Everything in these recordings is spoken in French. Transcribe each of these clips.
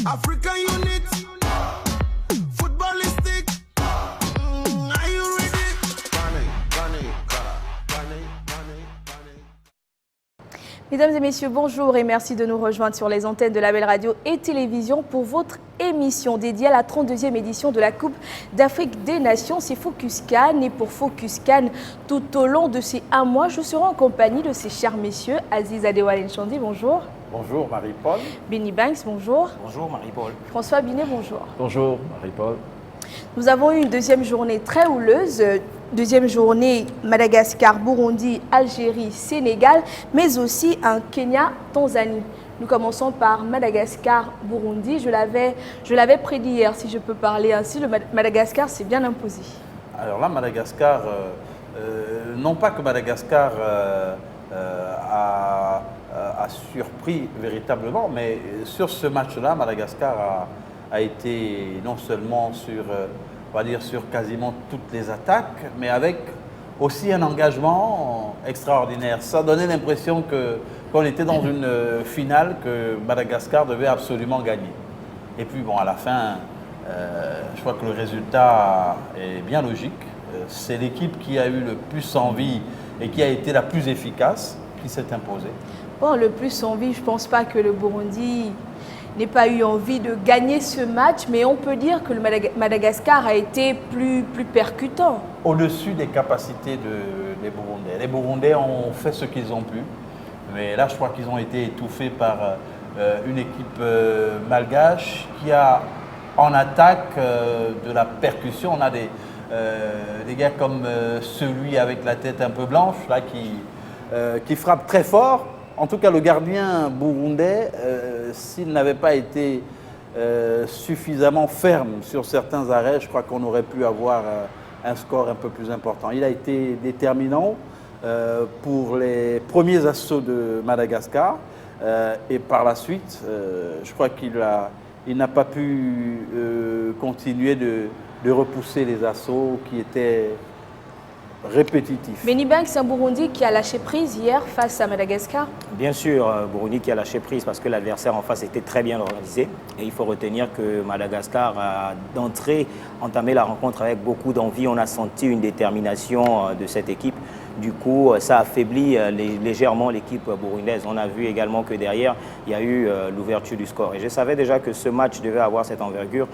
African unit, footballistic. Are you ready? Mesdames et messieurs, bonjour et merci de nous rejoindre sur les antennes de Label Radio et Télévision pour votre émission dédiée à la 32e édition de la Coupe d'Afrique des Nations. C'est Focus CAN et pour Focus CAN, tout au long de ces 1 mois, je serai en compagnie de ces chers messieurs. Aziz Adewale Nchandi, bonjour. Bonjour Marie-Paul. Benny Banks, bonjour. Bonjour Marie-Paul. François Binet, bonjour. Bonjour Marie-Paul. Nous avons eu une deuxième journée très houleuse. Deuxième journée, Madagascar, Burundi, Algérie, Sénégal, mais aussi un Kenya-Tanzanie. Nous commençons par Madagascar, Burundi. Je l'avais prédit hier, si je peux parler ainsi. Le Madagascar s'est bien imposé. Alors là, Madagascar, non pas que Madagascar a surpris véritablement, mais sur ce match-là, Madagascar a été non seulement on va dire sur quasiment toutes les attaques, mais avec aussi un engagement extraordinaire. Ça donnait l'impression qu'on était dans une finale que Madagascar devait absolument gagner. Et puis bon, à la fin, je crois que le résultat est bien logique. C'est l'équipe qui a eu le plus envie et qui a été la plus efficace qui s'est imposée. Bon, le plus envie, je ne pense pas que le Burundi n'ait pas eu envie de gagner ce match, mais on peut dire que le Madagascar a été plus percutant. Au-dessus des capacités des Burundais. Les Burundais ont fait ce qu'ils ont pu, mais là je crois qu'ils ont été étouffés par une équipe malgache qui a en attaque de la percussion. On a des gars comme celui avec la tête un peu blanche là, qui frappe très fort. En tout cas, le gardien burundais, s'il n'avait pas été suffisamment ferme sur certains arrêts, je crois qu'on aurait pu avoir un score un peu plus important. Il a été déterminant pour les premiers assauts de Madagascar et par la suite, je crois qu'il n'a pas pu continuer de repousser les assauts qui étaient répétitif. Benny Banks, c'est un Burundi qui a lâché prise hier face à Madagascar. Bien sûr, Burundi qui a lâché prise parce que l'adversaire en face était très bien organisé. Et il faut retenir que Madagascar a d'entrée entamé la rencontre avec beaucoup d'envie. On a senti une détermination de cette équipe. Du coup, ça affaiblit légèrement l'équipe burundaise. On a vu également que derrière, il y a eu l'ouverture du score. Et je savais déjà que ce match devait avoir cette envergure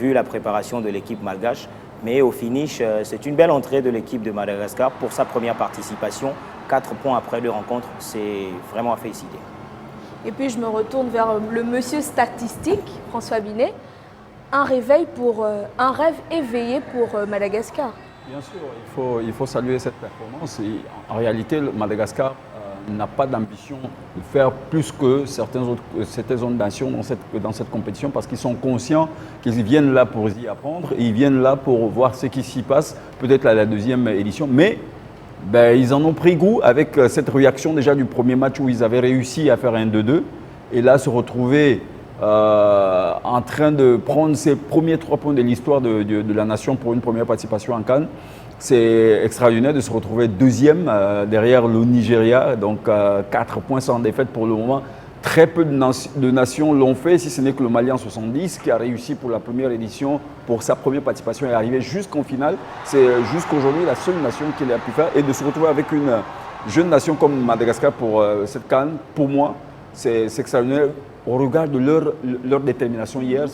vu la préparation de l'équipe malgache. Mais au finish, c'est une belle entrée de l'équipe de Madagascar pour sa première participation. 4 points après 2 rencontres, c'est vraiment à féliciter. Et puis je me retourne vers le monsieur statistique, François Binet. Un rêve éveillé pour Madagascar. Bien sûr, il faut saluer cette performance. Et en réalité, Madagascar n'a pas d'ambition de faire plus que certaines autres nations dans cette compétition parce qu'ils sont conscients qu'ils viennent là pour y apprendre et ils viennent là pour voir ce qui s'y passe, peut-être à la deuxième édition. Mais ils en ont pris goût avec cette réaction déjà du premier match où ils avaient réussi à faire un 2-2 et là se retrouver en train de prendre ses premiers 3 points de l'histoire de la nation pour une première participation en CAN. C'est extraordinaire de se retrouver deuxième derrière le Nigeria, donc 4 points sans défaite pour le moment. Très peu de nations l'ont fait, si ce n'est que le Mali en 70 qui a réussi pour la première édition, pour sa première participation et arrivé jusqu'en finale. C'est jusqu'aujourd'hui la seule nation qui l'a pu faire et de se retrouver avec une jeune nation comme Madagascar pour cette CAN, pour moi, c'est extraordinaire. Au regard de leur détermination hier,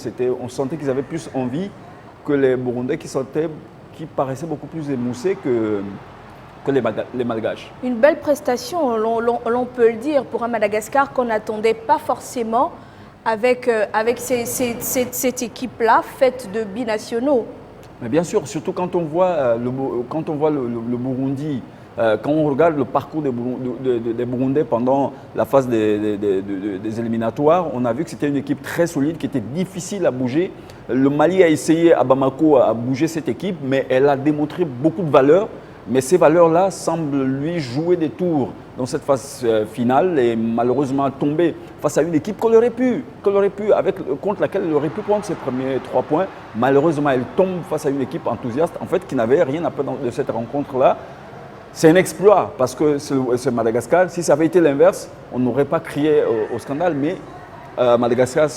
on sentait qu'ils avaient plus envie que les Burundais qui paraissaient beaucoup plus émoussés que les Malgaches. Une belle prestation, l'on peut le dire, pour un Madagascar qu'on n'attendait pas forcément avec cette équipe-là faite de binationaux. Mais bien sûr, surtout quand on voit le Burundi, quand on regarde le parcours des Burundais pendant la phase des éliminatoires, on a vu que c'était une équipe très solide, qui était difficile à bouger. Le Mali a essayé à Bamako à bouger cette équipe, mais elle a démontré beaucoup de valeurs. Mais ces valeurs-là semblent lui jouer des tours dans cette phase finale et malheureusement tomber face à une équipe contre laquelle elle aurait pu prendre ses premiers 3 points. Malheureusement, elle tombe face à une équipe enthousiaste, en fait, qui n'avait rien à perdre de cette rencontre-là. C'est un exploit parce que c'est Madagascar. Si ça avait été l'inverse, on n'aurait pas crié au scandale, mais Madagascar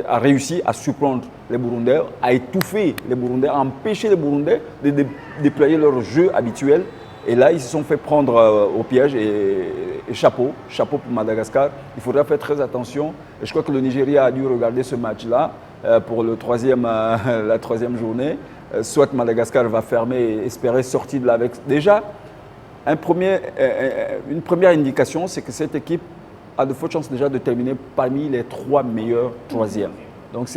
a réussi à surprendre les Burundais, à étouffer les Burundais, à empêcher les Burundais de déployer leur jeu habituel. Et là, ils se sont fait prendre au piège et chapeau pour Madagascar. Il faudra faire très attention. Et je crois que le Nigeria a dû regarder ce match-là pour la troisième journée. Soit Madagascar va fermer et espérer sortir de là avec. Déjà, une première indication, c'est que cette équipe a de fortes chances déjà de terminer parmi les 3 meilleurs troisièmes. Donc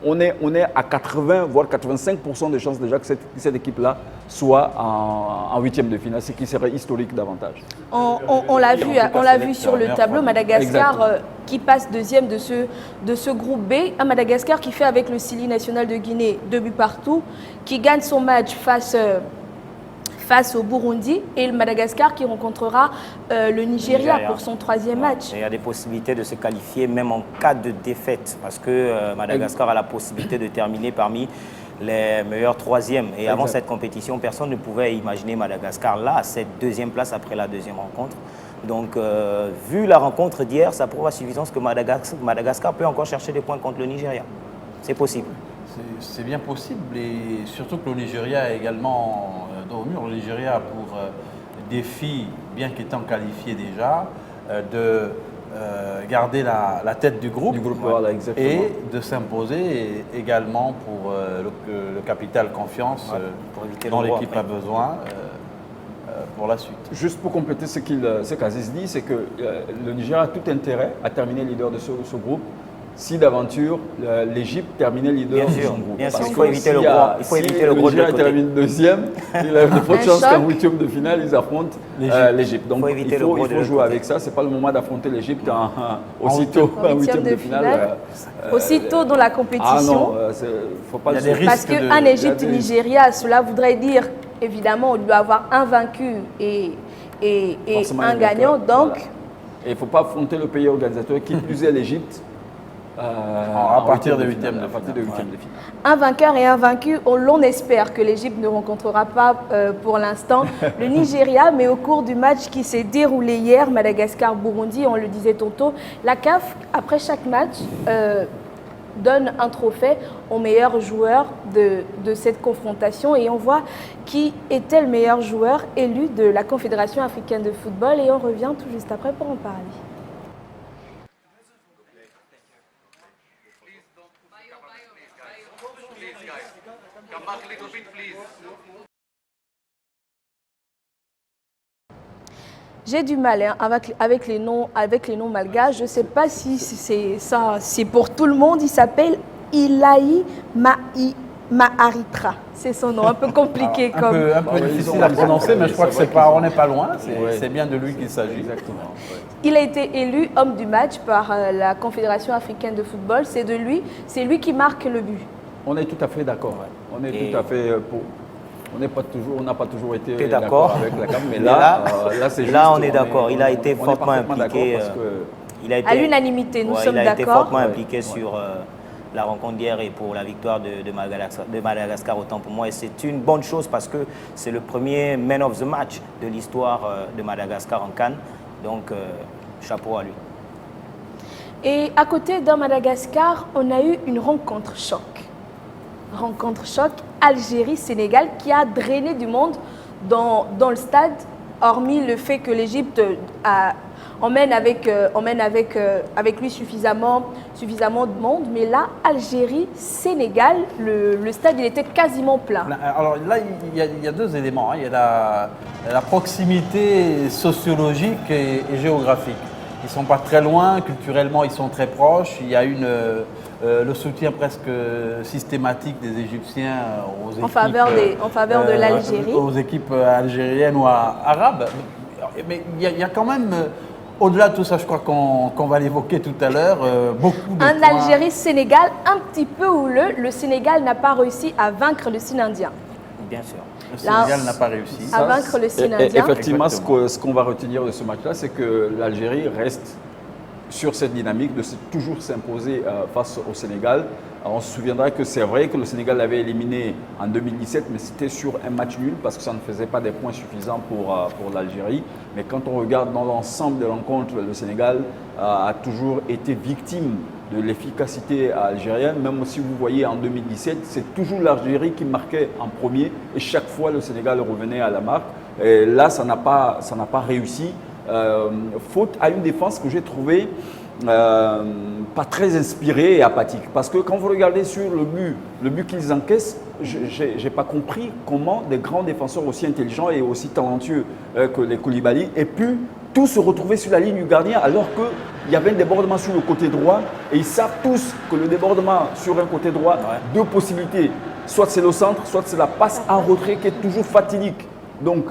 on est à 80 voire 85% de chances déjà que cette équipe-là soit en huitième de finale, ce qui serait historique davantage. On l'a vu sur le tableau, Madagascar qui passe deuxième de ce groupe B, un Madagascar qui fait avec le Sili national de Guinée 2 buts partout, qui gagne son match face au Burundi, et le Madagascar qui rencontrera le Nigeria pour son 3e match. Il y a des possibilités de se qualifier même en cas de défaite, parce que Madagascar a la possibilité de terminer parmi les meilleurs 3e. Et avant cette compétition, personne ne pouvait imaginer Madagascar là, à cette 2e place après la 2e rencontre. Donc, vu la rencontre d'hier, ça prouve à suffisance que Madagascar peut encore chercher des points contre le Nigeria. C'est possible. C'est bien possible, et surtout que le Nigeria est également dans le mur. Le Nigeria a pour défi, bien qu'étant qualifié déjà, de garder la tête du groupe, voilà, et de s'imposer également pour le capital confiance dont l'équipe a besoin pour la suite. Juste pour compléter ce qu'Aziz dit, c'est que le Nigeria a tout intérêt à terminer leader de ce groupe. Si d'aventure l'Égypte terminait leader de son groupe. Bien sûr, il faut éviter le gros. Il faut éviter le gros de l'autre côté. termine deuxième, il a de fortes chances qu'en 8e de finale, ils affrontent l'Égypte. Donc il faut jouer avec ça. Ce n'est pas le moment d'affronter l'Égypte aussitôt en 8e de finale. Aussitôt dans la compétition. Ah non, faut pas le faire. Parce qu'un Égypte-Nigeria, cela voudrait dire, évidemment, on doit avoir un vaincu et un gagnant. Donc, il ne faut pas affronter le pays organisateur, qui plus est l'Égypte. À partir de 8e de finale. Un vainqueur et un vaincu, l'on espère que l'Égypte ne rencontrera pas pour l'instant le Nigeria, mais au cours du match qui s'est déroulé hier, Madagascar-Burundi, on le disait tantôt, la CAF, après chaque match, donne un trophée au meilleur joueur de cette confrontation, et on voit qui était le meilleur joueur élu de la Confédération africaine de football, et on revient tout juste après pour en parler. J'ai du mal avec les noms malgaches. Je ne sais pas si c'est pour tout le monde. Il s'appelle Ilaï Maharitra. C'est son nom, un peu compliqué. Un peu difficile à prononcer, mais je crois que on n'est pas loin. C'est bien de lui qu'il s'agit. Exactement. Il a été élu homme du match par la Confédération africaine de football. C'est lui qui marque le but. On est tout à fait d'accord. On est tout à fait pour. On n'a pas toujours été d'accord avec la CAF, mais là, c'est juste. Là, on est d'accord. Il a été fortement impliqué. À l'unanimité, nous sommes d'accord. Il a été fortement impliqué sur la rencontre d'hier et pour la victoire de Madagascar, autant pour moi. Et c'est une bonne chose parce que c'est le premier man of the match de l'histoire de Madagascar en CAN. Donc, chapeau à lui. Et à côté d'un Madagascar, on a eu une rencontre choc. Rencontre choc Algérie-Sénégal qui a drainé du monde dans le stade, hormis le fait que l'Égypte emmène avec lui suffisamment de monde. Mais là, Algérie-Sénégal, le stade il était quasiment plein. Alors là, il y a deux éléments. Il y a la proximité sociologique et géographique. Ils ne sont pas très loin, culturellement ils sont très proches. Il y a le soutien presque systématique des Égyptiens aux équipes, en faveur de l'Algérie. Aux équipes algériennes ou arabes. Mais il y a quand même, au-delà de tout ça, je crois qu'on va l'évoquer tout à l'heure, beaucoup de Un Algérie-Sénégal un petit peu houleux. Le Sénégal n'a pas réussi à vaincre le Sine indien. Bien sûr. Le Sénégal n'a pas réussi. À vaincre le Sine indien. Effectivement, ce qu'on va retenir de ce match-là, c'est que l'Algérie reste sur cette dynamique de toujours s'imposer face au Sénégal. Alors, on se souviendra que c'est vrai que le Sénégal l'avait éliminé en 2017, mais c'était sur un match nul parce que ça ne faisait pas des points suffisants pour l'Algérie. Mais quand on regarde dans l'ensemble des rencontres, le Sénégal a toujours été victime de l'efficacité algérienne. Même si vous voyez en 2017, c'est toujours l'Algérie qui marquait en premier et chaque fois le Sénégal revenait à la marque. Et là, ça n'a pas réussi. Faute à une défense que j'ai trouvée pas très inspirée et apathique. Parce que quand vous regardez sur le but qu'ils encaissent, je n'ai pas compris comment des grands défenseurs aussi intelligents et aussi talentueux que les Koulibaly aient pu tous se retrouver sur la ligne du gardien alors qu'il y avait un débordement sur le côté droit et ils savent tous que le débordement sur un côté droit, deux possibilités, soit c'est le centre, soit c'est la passe en retrait qui est toujours fatidique. Donc,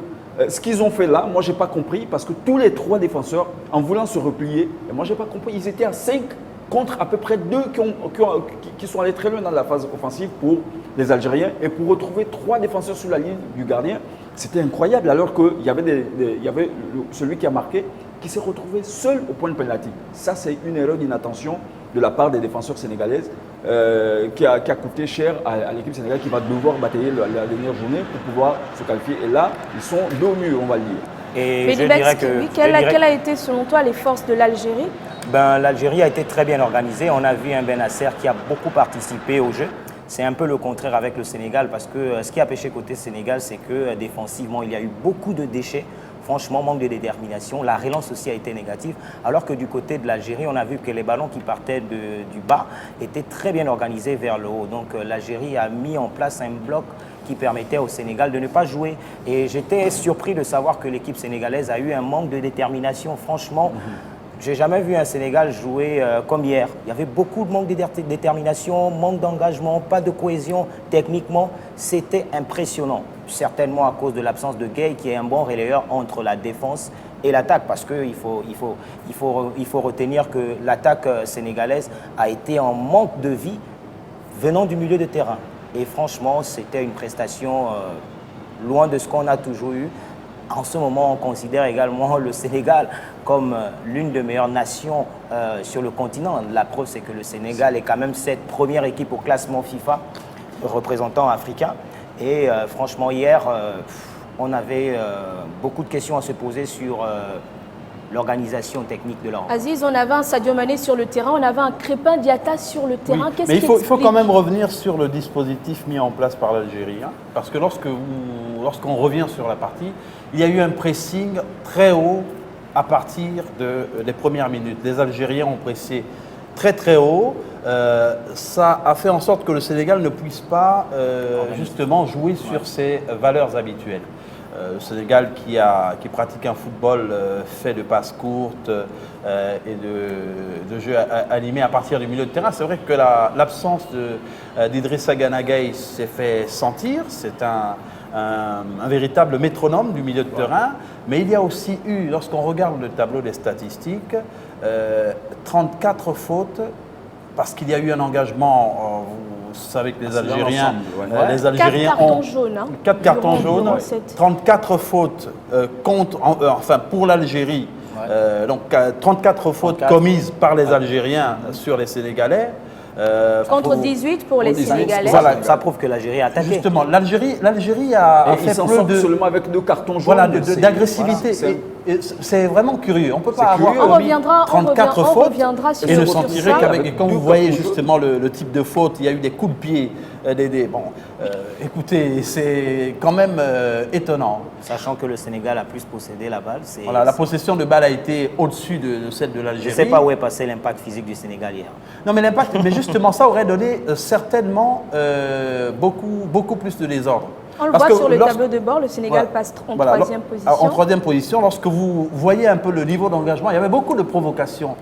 ce qu'ils ont fait là, moi je n'ai pas compris parce que tous les trois défenseurs, en voulant se replier, et moi je n'ai pas compris, ils étaient à 5 contre à peu près 2 qui sont allés très loin dans la phase offensive pour les Algériens et pour retrouver 3 défenseurs sur la ligne du gardien, c'était incroyable alors qu'il y avait celui qui a marqué qui s'est retrouvé seul au point de pénalty. Ça c'est une erreur d'inattention de la part des défenseurs sénégalaises qui a coûté cher à l'équipe sénégalaise qui va devoir batailler la dernière journée pour pouvoir se qualifier. Et là, ils sont dos au mur, on va le dire. Et Mais je dirais que... quelle a été selon toi les forces de l'Algérie? L'Algérie a été très bien organisée. On a vu un Benasser qui a beaucoup participé au jeu. C'est un peu le contraire avec le Sénégal parce que ce qui a pêché côté Sénégal, c'est que défensivement, il y a eu beaucoup de déchets. Franchement, manque de détermination. La relance aussi a été négative. Alors que du côté de l'Algérie, on a vu que les ballons qui partaient du bas étaient très bien organisés vers le haut. Donc l'Algérie a mis en place un bloc qui permettait au Sénégal de ne pas jouer. Et j'étais surpris de savoir que l'équipe sénégalaise a eu un manque de détermination. Franchement, j'ai jamais vu un Sénégal jouer comme hier. Il y avait beaucoup de manque de détermination, manque d'engagement, pas de cohésion. Techniquement, c'était impressionnant. Certainement à cause de l'absence de Gueye, qui est un bon relayeur entre la défense et l'attaque. Parce qu'il faut retenir que l'attaque sénégalaise a été en manque de vie venant du milieu de terrain. Et franchement, c'était une prestation loin de ce qu'on a toujours eu. En ce moment, on considère également le Sénégal comme l'une des meilleures nations sur le continent. La preuve, c'est que le Sénégal est quand même cette première équipe au classement FIFA représentant africain. Et franchement, hier, on avait beaucoup de questions à se poser sur l'organisation technique de la rencontre. Aziz, on avait un Sadio Mané sur le terrain, on avait un Crépin Diatta sur le terrain. Qu'est-ce mais qui il faut explique quand même revenir sur le dispositif mis en place par l'Algérie. Parce que lorsqu'on revient sur la partie, il y a eu un pressing très haut à partir des premières minutes. Les Algériens ont pressé très très haut. Ça a fait en sorte que le Sénégal ne puisse pas justement jouer sur ses valeurs habituelles. Le Sénégal qui pratique un football fait de passes courtes et de jeux animés à partir du milieu de terrain. C'est vrai que l'absence d'Idrissa Gana Gueye s'est fait sentir. C'est un véritable métronome du milieu de terrain. Mais il y a aussi eu, lorsqu'on regarde le tableau des statistiques, 34 fautes parce qu'il y a eu un engagement. Vous savez que les Algériens, les Algériens 4 cartons jaunes. 4 cartons jaunes, 34 fautes pour l'Algérie. Donc 34 fautes commises par les Algériens sur les Sénégalais. Contre 18 pour les Sénégalais. Voilà, ça prouve que l'Algérie a attaqué. Justement, l'Algérie a fait preuve seulement avec 2 cartons jaunes. Voilà, d'agressivité. C'est vraiment curieux. On ne peut pas avoir 34 fautes et ne s'en tirer qu'avec. Et quand vous voyez justement le type de faute, il y a eu des coups de pied. Écoutez, c'est quand même étonnant. Sachant que le Sénégal a plus possédé la balle. Voilà, la possession de balle a été au-dessus de celle de l'Algérie. Je ne sais pas où est passé l'impact physique du Sénégal hier. Non, mais l'impact, mais justement, ça aurait donné certainement beaucoup plus de désordre. On le voit sur le tableau de bord, le Sénégal passe en troisième position. En troisième position, lorsque vous voyez un peu le niveau d'engagement, il y avait beaucoup de provocations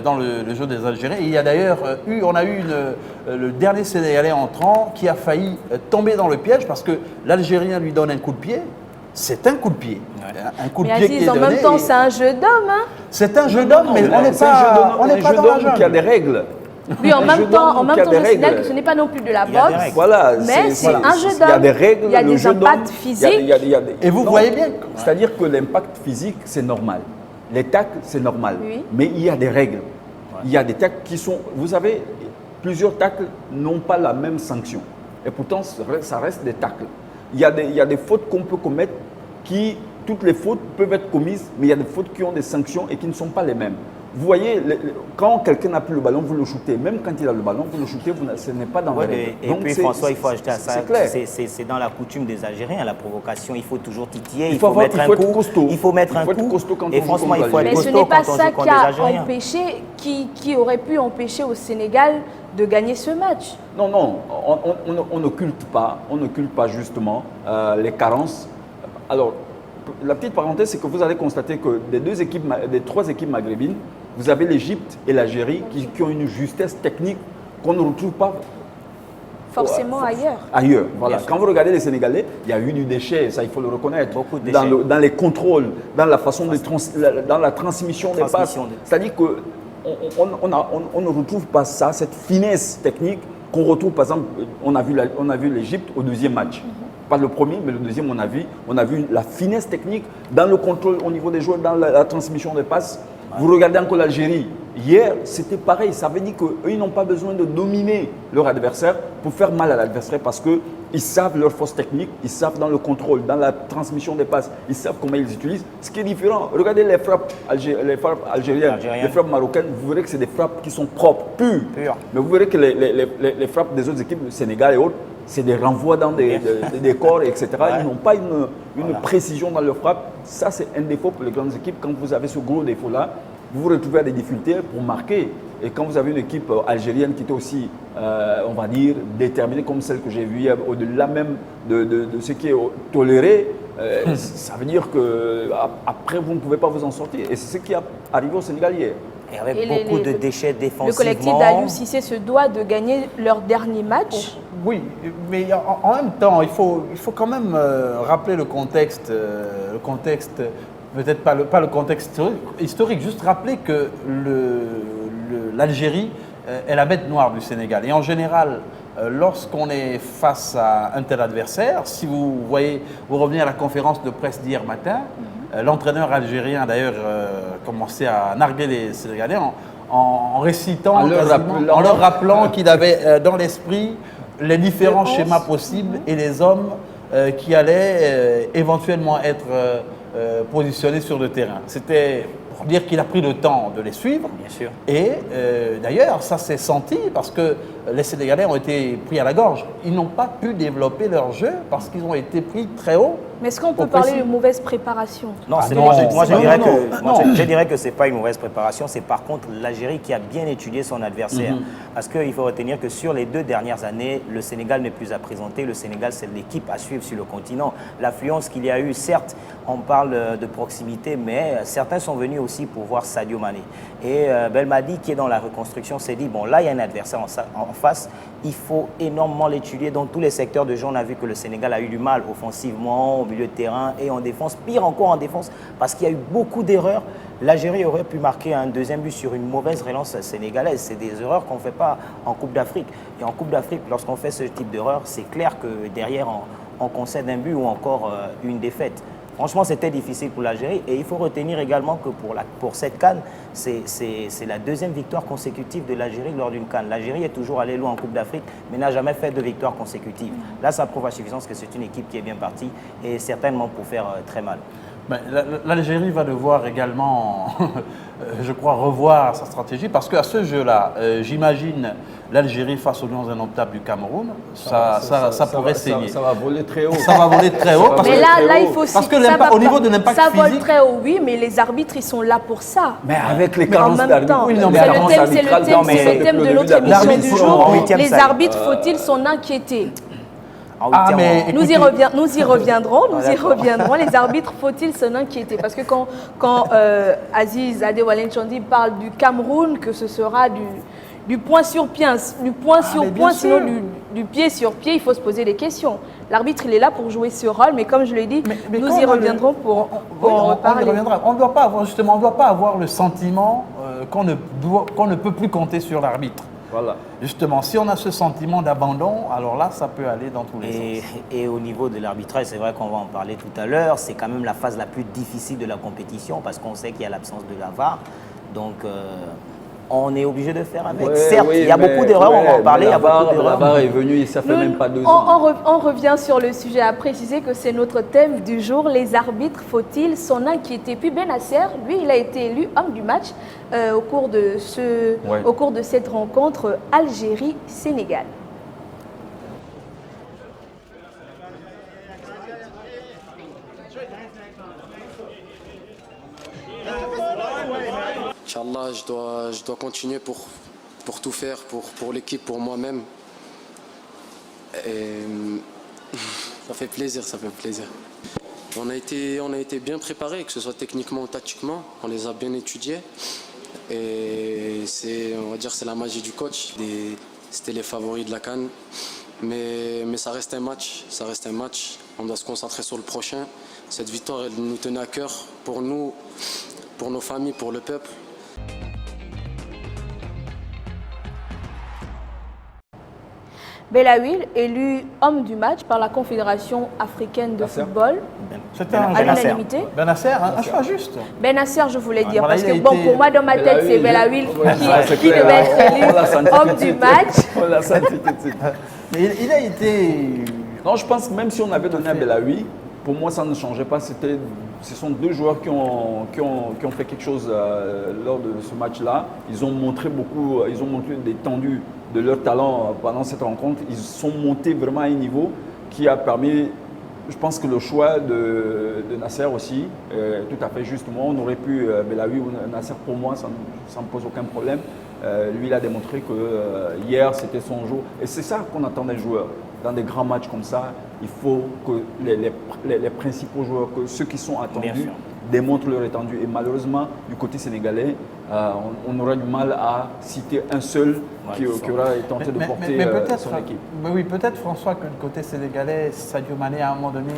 dans le jeu des Algériens. Et il y a d'ailleurs le dernier Sénégalais entrant qui a failli tomber dans le piège parce que l'Algérien lui donne un coup de pied. C'est un coup de pied. Un coup de pied Aziz, qui est donné. En même temps, c'est un jeu d'homme. C'est un jeu d'homme, mais on n'est pas dans la jungle. Il y a des règles. Oui, en même temps, je signale que ce n'est pas non plus de la boxe, voilà, mais c'est un jeu d'homme. Il y a des règles, il y a des impacts physiques. Et vous voyez bien. C'est-à-dire que l'impact physique, c'est normal. Les tacles, c'est normal. Oui. Mais il y a des règles. Il y a des tacles qui sont... Vous savez, plusieurs tacles n'ont pas la même sanction. Et pourtant, ça reste des tacles. Il y a des fautes qu'on peut commettre toutes les fautes peuvent être commises, mais il y a des fautes qui ont des sanctions et qui ne sont pas les mêmes. Vous voyez, quand quelqu'un n'a plus le ballon, vous le shootez. Même quand il a le ballon, vous le shootez, ce n'est pas dans Ouais, le règle. et puis François, il faut ajouter à ça, c'est clair. c'est dans la coutume des Algériens, la provocation, il faut toujours titiller, Il faut avoir- mettre il faut un être coup, costaud. il faut mettre Il faut un être coup, costaud quand et on joue franchement, contre il faut être Mais ce costaud n'est pas quand on ça joue contre qui des a Algériens. empêché, qui aurait pu empêcher au Sénégal de gagner ce match. Non, non, on n'occulte pas justement les carences. Alors, la petite parenthèse, c'est que vous allez constater que des trois équipes maghrébines, vous avez l'Égypte et l'Algérie qui ont une justesse technique qu'on ne retrouve pas Forcément ailleurs. ailleurs. Voilà. Bien sûr. Quand vous regardez les Sénégalais, il y a eu du déchet, ça il faut le reconnaître. Beaucoup de déchets. Dans les contrôles, dans la façon dans la transmission des passes. Transmission de- C'est-à-dire que on ne retrouve pas ça, cette finesse technique qu'on retrouve, par exemple, on a vu l'Égypte au deuxième match. Pas le premier, mais le deuxième, on a vu la finesse technique dans le contrôle au niveau des joueurs, dans la transmission des passes. Vous regardez encore l'Algérie. Hier, c'était pareil. Ça veut dire qu'eux, ils n'ont pas besoin de dominer leur adversaire pour faire mal à l'adversaire parce qu'ils savent leur force technique, ils savent dans le contrôle, dans la transmission des passes, ils savent comment ils utilisent. Ce qui est différent, regardez les frappes algériennes, les frappes marocaines, vous verrez que c'est des frappes qui sont propres, pures. Mais vous verrez que les frappes des autres équipes, le Sénégal et autres, c'est des renvois dans des corps, etc. Ils n'ont pas une précision dans leur frappe. Ça, c'est un défaut pour les grandes équipes. Quand vous avez ce gros défaut-là, vous vous retrouvez à des difficultés pour marquer. Et quand vous avez une équipe algérienne qui était aussi, on va dire, déterminée comme celle que j'ai vue hier, au-delà même de ce qui est toléré, ça veut dire qu'après, vous ne pouvez pas vous en sortir. Et c'est ce qui est arrivé au Sénégal hier. Et avec Et beaucoup de déchets défensivement. Le collectif d'Aliou Cissé se doit de gagner leur dernier match. Oui, mais en même temps, il faut quand même rappeler le contexte, peut-être pas le contexte historique, juste rappeler que l'Algérie est la bête noire du Sénégal. Et en général, lorsqu'on est face à un tel adversaire, si vous revenez à la conférence de presse d'hier matin, l'entraîneur algérien a d'ailleurs commencé à narguer les Sénégalais en récitant, en leur rappelant qu'il avait dans l'esprit les différents schémas possibles et les hommes qui allaient éventuellement être positionnés sur le terrain. C'était pour dire qu'il a pris le temps de les suivre. Bien sûr. Et d'ailleurs, ça s'est senti parce que les Sénégalais ont été pris à la gorge. Ils n'ont pas pu développer leur jeu parce qu'ils ont été pris très haut. Mais est-ce qu'on peut parler de mauvaise préparation? Non, non, moi non. je dirais que ce n'est pas une mauvaise préparation, c'est par contre l'Algérie qui a bien étudié son adversaire. Parce qu'il faut retenir que sur les 2 dernières années, le Sénégal n'est plus à présenter, le Sénégal c'est l'équipe à suivre sur le continent. L'affluence qu'il y a eu, certes, on parle de proximité, mais certains sont venus aussi pour voir Sadio Mané. Et Belmadi, qui est dans la reconstruction, s'est dit, bon là il y a un adversaire en face, il faut énormément l'étudier dans tous les secteurs de jeu. On a vu que le Sénégal a eu du mal offensivement, au milieu de terrain et en défense, pire encore en défense, parce qu'il y a eu beaucoup d'erreurs. L'Algérie aurait pu marquer un deuxième but sur une mauvaise relance sénégalaise. C'est des erreurs qu'on ne fait pas en Coupe d'Afrique. Et en Coupe d'Afrique, lorsqu'on fait ce type d'erreur, c'est clair que derrière, on concède un but ou encore une défaite. Franchement, c'était difficile pour l'Algérie. Et il faut retenir également que pour cette CAN, c'est la 2e victoire consécutive de l'Algérie lors d'une CAN. L'Algérie est toujours allée loin en Coupe d'Afrique, mais n'a jamais fait de victoire consécutive. Là, ça prouve à suffisance que c'est une équipe qui est bien partie et certainement pour faire très mal. L'Algérie va devoir également, je crois, revoir sa stratégie parce qu'à ce jeu-là, j'imagine l'Algérie face aux Lions indomptables du Cameroun, ça pourrait saigner. Ça va voler très haut. Ça va voler très haut. Mais là, il faut aussi... Parce que au niveau de l'impact physique... Ça vole physique... très haut, oui, mais les arbitres, ils sont là pour ça. Mais avec les En carences même d'arbitre. temps, Oui, c'est le thème de l'autre émission du jour. Les arbitres, faut-il s'en inquiéter? Ah, mais nous y reviendrons. Les arbitres, faut-il s'en inquiéter? Parce que quand Aziz Adewale Chandi parle du Cameroun, que ce sera du point sur pied, sinon du pied sur pied, il faut se poser des questions. L'arbitre, il est là pour jouer ce rôle, mais comme je l'ai dit, nous y reviendrons pour en parler. On y reviendra. On ne doit pas avoir le sentiment qu'on ne peut plus compter sur l'arbitre. Voilà. Justement, si on a ce sentiment d'abandon, alors là, ça peut aller dans tous les sens. Et au niveau de l'arbitrage, c'est vrai qu'on va en parler tout à l'heure, c'est quand même la phase la plus difficile de la compétition parce qu'on sait qu'il y a l'absence de la VAR. Donc, on est obligé de faire avec. Ouais, Certes, oui, il y a mais- beaucoup d'erreurs, on va en mais parler, il y a la VAR- beaucoup d'erreurs. La VAR est venue, ça fait même pas 2 ans. On revient sur le sujet à préciser que c'est notre thème du jour. Les arbitres, faut-il s'en inquiéter? Puis Benasser, lui, il a été élu homme du match au cours de cette rencontre Algérie-Sénégal. Inch'Allah, je dois continuer pour tout faire, pour l'équipe, pour moi-même. Et ça fait plaisir, ça fait plaisir. On a été bien préparés, que ce soit techniquement ou tactiquement. On les a bien étudiés. Et on va dire, c'est la magie du coach. C'était les favoris de la CAN. Mais ça reste un match. Ça reste un match. On doit se concentrer sur le prochain. Cette victoire, elle nous tenait à cœur pour nous, pour nos familles, pour le peuple. Belaïli, élu homme du match par la Confédération africaine de football, C'était à l'unanimité. Benasser, un choix juste. Benasser, je voulais dire, voilà, parce il a que bon, été- pour moi, dans ma tête, c'est Belaïli c'est qui clair, devait être élu on l'a senti tout homme de du suite. match. On l'a senti tout de suite. Mais il a été. Non, je pense que même si on avait donné à Belaïli, pour moi, ça ne changeait pas. Ce sont 2 joueurs qui ont fait quelque chose lors de ce match-là. Ils ont montré l'étendue de leur talent pendant cette rencontre. Ils sont montés vraiment à un niveau qui a permis, je pense que le choix de Nasser aussi, tout à fait justement, on aurait pu, Belaïli ou Nasser, pour moi, ça ne me pose aucun problème. Lui, il a démontré que hier, c'était son jour. Et c'est ça qu'on attend des joueurs. Dans des grands matchs comme ça, il faut que les principaux joueurs, que ceux qui sont attendus, démontrent leur étendue. Et malheureusement, du côté sénégalais, on aura du mal à citer un seul qui aura tenté de porter son équipe. Mais oui, peut-être François que du côté sénégalais, Sadio Mané à un moment donné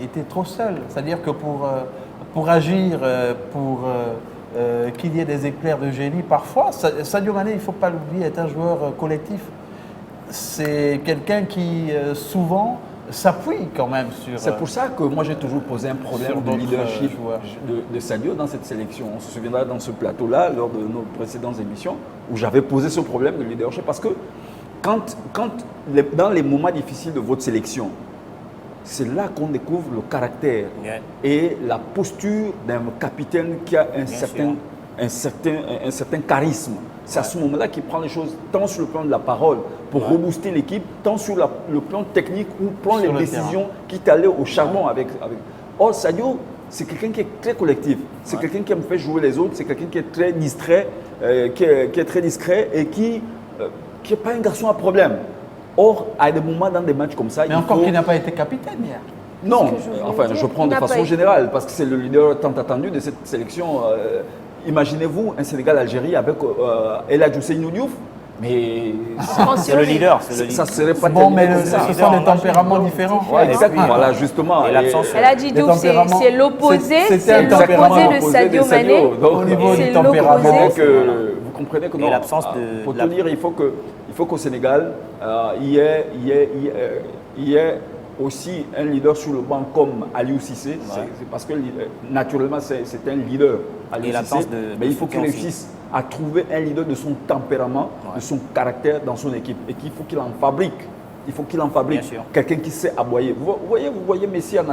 était trop seul. C'est-à-dire que pour agir, qu'il y ait des éclairs de génie, parfois, Sadio Mané, il ne faut pas l'oublier, est un joueur collectif. C'est quelqu'un qui souvent s'appuie quand même sur. C'est pour ça que moi j'ai toujours posé un problème sur de d'autres leadership joueurs. de Sadio dans cette sélection. On se souviendra dans ce plateau-là, lors de nos précédentes émissions, où j'avais posé ce problème de leadership. Parce que dans les moments difficiles de votre sélection, c'est là qu'on découvre le caractère et la posture d'un capitaine qui a un certain charisme. C'est à ce moment-là qu'il prend les choses tant sur le plan de la parole pour rebooster l'équipe, tant sur le plan technique où prendre les décisions, quitte à aller au charbon avec. Or, Sadio, c'est quelqu'un qui est très collectif. C'est quelqu'un qui aime faire jouer les autres. C'est quelqu'un qui est très distrait, qui est très discret et qui n'est pas un garçon à problème. Or, à des moments dans des matchs comme ça, Mais encore qu'il n'a pas été capitaine hier. Non, Ce que je voulais enfin, dire, je prends il de n'a pas façon été- générale parce que c'est le leader tant attendu de cette sélection. Imaginez-vous un Sénégal-Algérie avec El Hadji Ousseynou Diouf, mais C'est le leader. ça serait pas Bon, mais terminé comme ça. ce sont des tempéraments différents. Ouais, exactement, voilà, justement. Et l'absence. Elle a dit Des Diouf, tempéraments- c'est l'opposé, c'était c'est un tempérament l'opposé de opposé Sadio Mané. Donc, Au niveau C'est du tempérament. l'opposé. vous comprenez que Et non. l'absence Pour de te la- dire, il faut qu'au Sénégal, il y ait aussi un leader sur le banc comme Aliou Cissé. C'est parce que naturellement, c'est un leader. Aliou Et l'absence Cissé, de mais il faut qu'il soutien aussi. réussisse à trouver un leader de son tempérament, de son caractère dans son équipe. Et qu'il faut qu'il en fabrique. Il faut qu'il en fabrique. Bien sûr. Quelqu'un qui sait aboyer. Vous voyez Messi en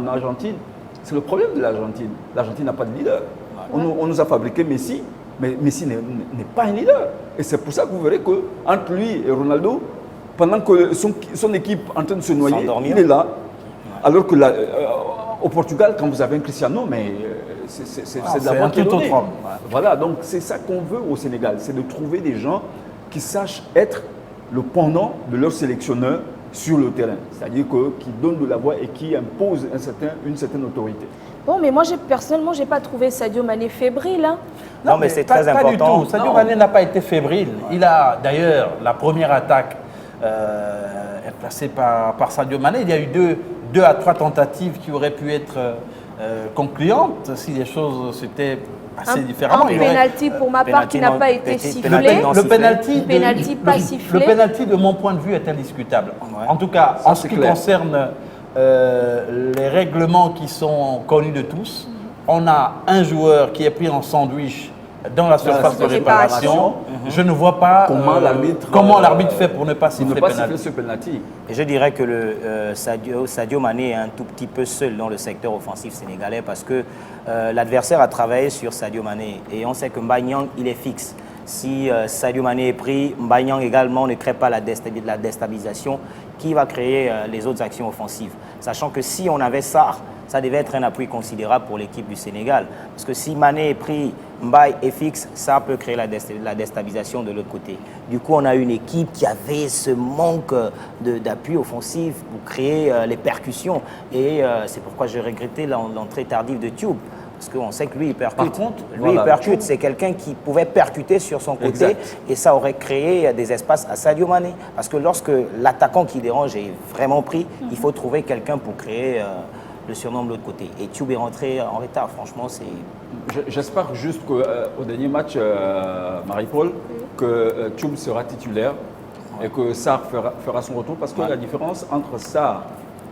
Argentine. C'est le problème de l'Argentine. L'Argentine n'a pas de leader. On nous a fabriqué Messi, mais Messi n'est pas un leader. Et c'est pour ça que vous verrez qu'entre lui et Ronaldo, pendant que son équipe est en train de se noyer, S'endormir. il est là. Alors que au Portugal, quand vous avez un Cristiano, mais c'est de c'est la un voix qui est tout autre donnée. homme. Voilà, donc c'est ça qu'on veut au Sénégal, c'est de trouver des gens qui sachent être le pendant de leur sélectionneur sur le terrain. C'est-à-dire qui donnent de la voix et qui imposent une certaine autorité. Bon, mais moi, personnellement, je n'ai pas trouvé Sadio Mané fébrile. Hein. Non, mais c'est pas- très pas du important. tout. Sadio Non. Mané n'a pas été fébrile. Il a d'ailleurs la première attaque est placée par Sadio Mané. Il y a eu deux à trois tentatives qui auraient pu être concluantes si les choses s'étaient passées différemment. Un Il aurait- penalty pour ma part qui n'a pas été penalty sifflé. non Le sifflé. penalty, Penalty pas sifflé. Le penalty, de mon point de vue, est indiscutable. Ouais. En tout cas, Ça, en ce c'est qui clair. concerne les règlements qui sont connus de tous, on a un joueur qui est pris en sandwich dans la surface de réparation. Je ne vois pas comment l'arbitre fait pour ne pas siffler penalty. ce penalty. Et je dirais que Sadio Mané est un tout petit peu seul dans le secteur offensif sénégalais parce que l'adversaire a travaillé sur Sadio Mané et on sait que Mbaye Niang, il est fixe. Si Sadio Mané est pris, Mbaye Niang également ne crée pas la déstabilisation qui va créer les autres actions offensives. Sachant que si on avait Sarr, ça devait être un appui considérable pour l'équipe du Sénégal. Parce que si Mané est pris, Mbaye est fixe, ça peut créer la déstabilisation de l'autre côté. Du coup, on a une équipe qui avait ce manque d'appui offensif pour créer les percussions. Et c'est pourquoi j'ai regretté l'entrée tardive de Thioub. Parce qu'on sait que lui, il percute. Par contre, il percute. C'est quelqu'un qui pouvait percuter sur son côté. Exact. Et ça aurait créé des espaces à Sadio Mané. Parce que lorsque l'attaquant qui dérange est vraiment pris, il faut trouver quelqu'un pour créer le surnom de l'autre côté. Et Thioub est rentré en retard. Franchement, c'est... J'espère juste qu'au dernier match, Marie-Paul, que Thioub sera titulaire et que Sarr fera son retour. Parce que la différence entre Sarr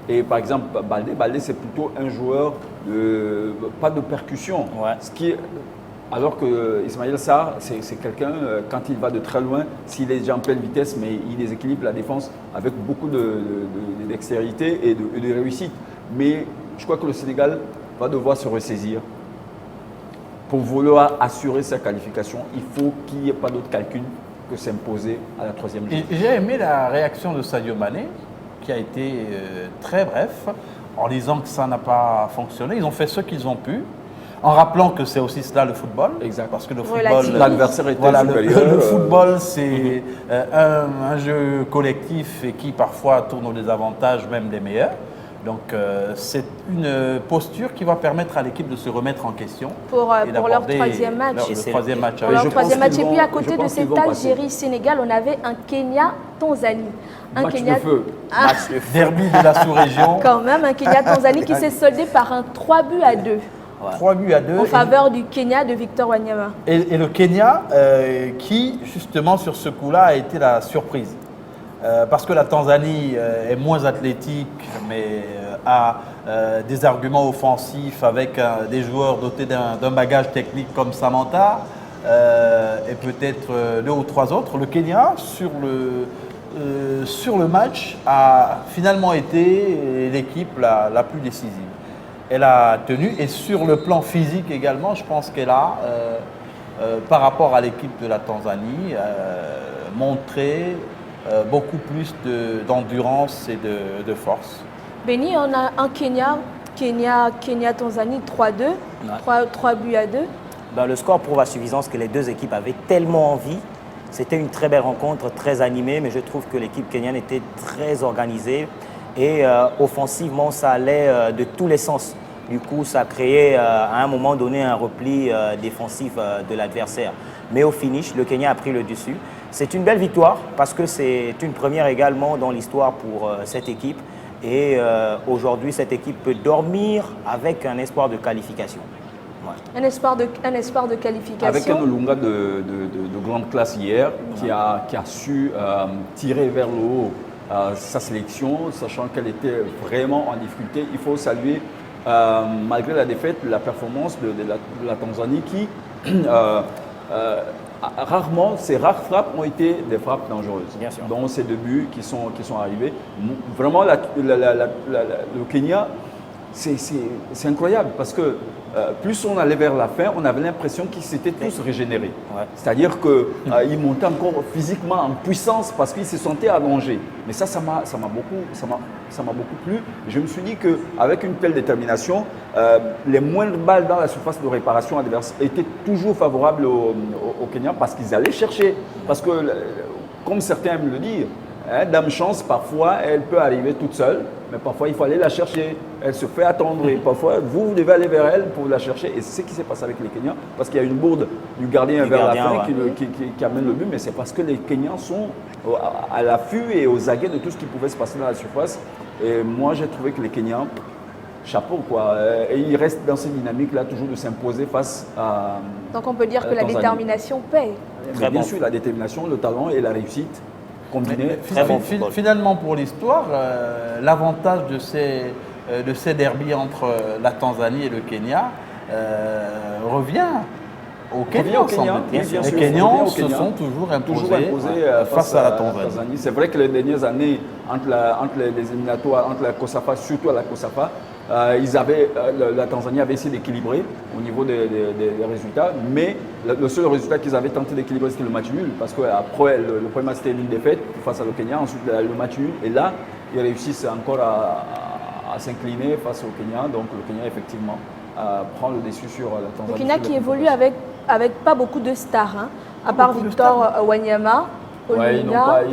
et par exemple Baldé c'est plutôt un joueur pas de percussion. Alors que Ismaël Sarr, c'est quelqu'un, quand il va de très loin, s'il est déjà en pleine vitesse, mais il déséquilibre la défense avec beaucoup de dextérité et de réussite. Mais je crois que le Sénégal va devoir se ressaisir. Pour vouloir assurer sa qualification, il faut qu'il n'y ait pas d'autre calcul que s'imposer à la troisième ligne. J'ai aimé la réaction de Sadio Mané, qui a été très bref, en disant que ça n'a pas fonctionné. Ils ont fait ce qu'ils ont pu, en rappelant que c'est aussi cela le football. Exact. Parce que le football, l'adversaire était supérieur. le football, c'est un jeu collectif et qui parfois tourne au désavantage même des meilleurs. Donc c'est une posture qui va permettre à l'équipe de se remettre en question. Pour leur troisième match. Le troisième match. Pour leur troisième match. Et puis à côté de cet Algérie-Sénégal, on avait un Kenya-Tanzanie. Match de feu. Derby de la sous-région. Quand même, un Kenya-Tanzanie qui s'est soldé par un 3-2. 3-2. En faveur du Kenya de Victor Wanyama. Et le Kenya qui, justement, sur ce coup-là, a été la surprise. Parce que la Tanzanie est moins athlétique, mais a des arguments offensifs avec des joueurs dotés d'un bagage technique comme Samantha et peut-être 2 ou 3 autres. Le Kenya, sur le match, a finalement été l'équipe la plus décisive. Elle a tenu et sur le plan physique également, je pense qu'elle a, par rapport à l'équipe de la Tanzanie, montré beaucoup plus d'endurance et de force. Benny, on a un Kenya-Tanzanie 3-2, 3-2. Le score prouve à suffisance que les deux équipes avaient tellement envie. C'était une très belle rencontre, très animée, mais je trouve que l'équipe kenyane était très organisée et offensivement, ça allait de tous les sens. Du coup, ça a créé à un moment donné un repli défensif de l'adversaire. Mais au finish, le Kenya a pris le dessus. C'est une belle victoire parce que c'est une première également dans l'histoire pour cette équipe. Et aujourd'hui, cette équipe peut dormir avec un espoir de qualification. Un espoir de qualification. Avec un Olunga de grande classe hier qui a su tirer vers le haut sa sélection, sachant qu'elle était vraiment en difficulté. Il faut saluer, malgré la défaite, la performance de la Tanzanie qui, rarement, ces rares frappes ont été des frappes dangereuses. Bien sûr. Dont ces 2 buts qui sont arrivés. Vraiment, le Kenya, c'est incroyable parce que plus on allait vers la fin, on avait l'impression qu'ils s'étaient tous régénérés. C'est-à-dire qu'ils montaient encore physiquement en puissance parce qu'ils se sentaient allongés. Mais ça m'a beaucoup plu. Je me suis dit qu'avec une telle détermination, les moindres balles dans la surface de réparation adverse étaient toujours favorables au Kenya parce qu'ils allaient chercher. Parce que, comme certains aiment le dire, Dame Chance, parfois, elle peut arriver toute seule, mais parfois, il faut aller la chercher. Elle se fait attendre et parfois, vous devez aller vers elle pour la chercher. Et c'est ce qui s'est passé avec les Kenyans, parce qu'il y a une bourde du gardien vers la fin qui amène le but, mais c'est parce que les Kenyans sont à l'affût et aux aguets de tout ce qui pouvait se passer dans la surface. Et moi, j'ai trouvé que les Kenyans, chapeau quoi. Et ils restent dans cette dynamique-là, toujours de s'imposer face à... Donc on peut dire que la détermination paye. Bien sûr, la détermination, le talent et la réussite. Finalement, pour l'histoire, l'avantage de ces derbys entre la Tanzanie et le Kenya revient au Revient Kenya, au Kenya. semble-t-il. Oui, bien Les sûr, Kenyans revient au se Kenya. sont toujours imposés, face à la Tanzanie. C'est vrai que les dernières années, entre les éliminatoires, entre la COSAFA, surtout à la COSAFA, la Tanzanie avait essayé d'équilibrer au niveau des résultats, mais le seul résultat qu'ils avaient tenté d'équilibrer, c'était le match nul, parce qu'après, le premier match, c'était une défaite face à le Kenya, ensuite le match nul, et là, ils réussissent encore à s'incliner face au Kenya, donc le Kenya, effectivement, prend le dessus sur la Tanzanie. Le Kenya qui évolue avec pas beaucoup de stars, hein, à part Victor Wanyama, Ouais, ils n'ont Olunga.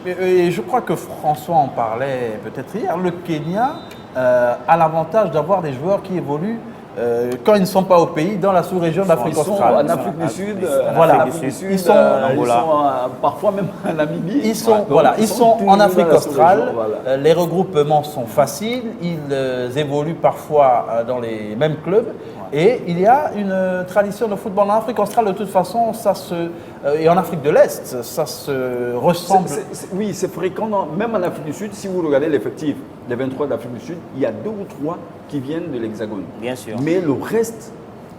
pas- Et je crois que François en parlait peut-être hier. Le Kenya a l'avantage d'avoir des joueurs qui évoluent quand ils ne sont pas au pays, dans la sous-région d'Afrique Ils sont australe. en Afrique du Sud, Voilà. en Afrique du Sud, Ils sont ils Angola. sont parfois même en Namibie. Ils sont, Donc, ils sont toujours en dans Afrique la sous-région, australe, voilà. les regroupements sont faciles, ils évoluent parfois dans les mêmes clubs et il y a une tradition de football en Afrique australe de toute façon, et en Afrique de l'Est, ça se ressemble. Oui, c'est fréquent, même en Afrique du Sud, si vous regardez l'effectif des 23 d'Afrique du Sud, il y a 2 ou 3 qui viennent de l'Hexagone. Bien sûr. Mais le reste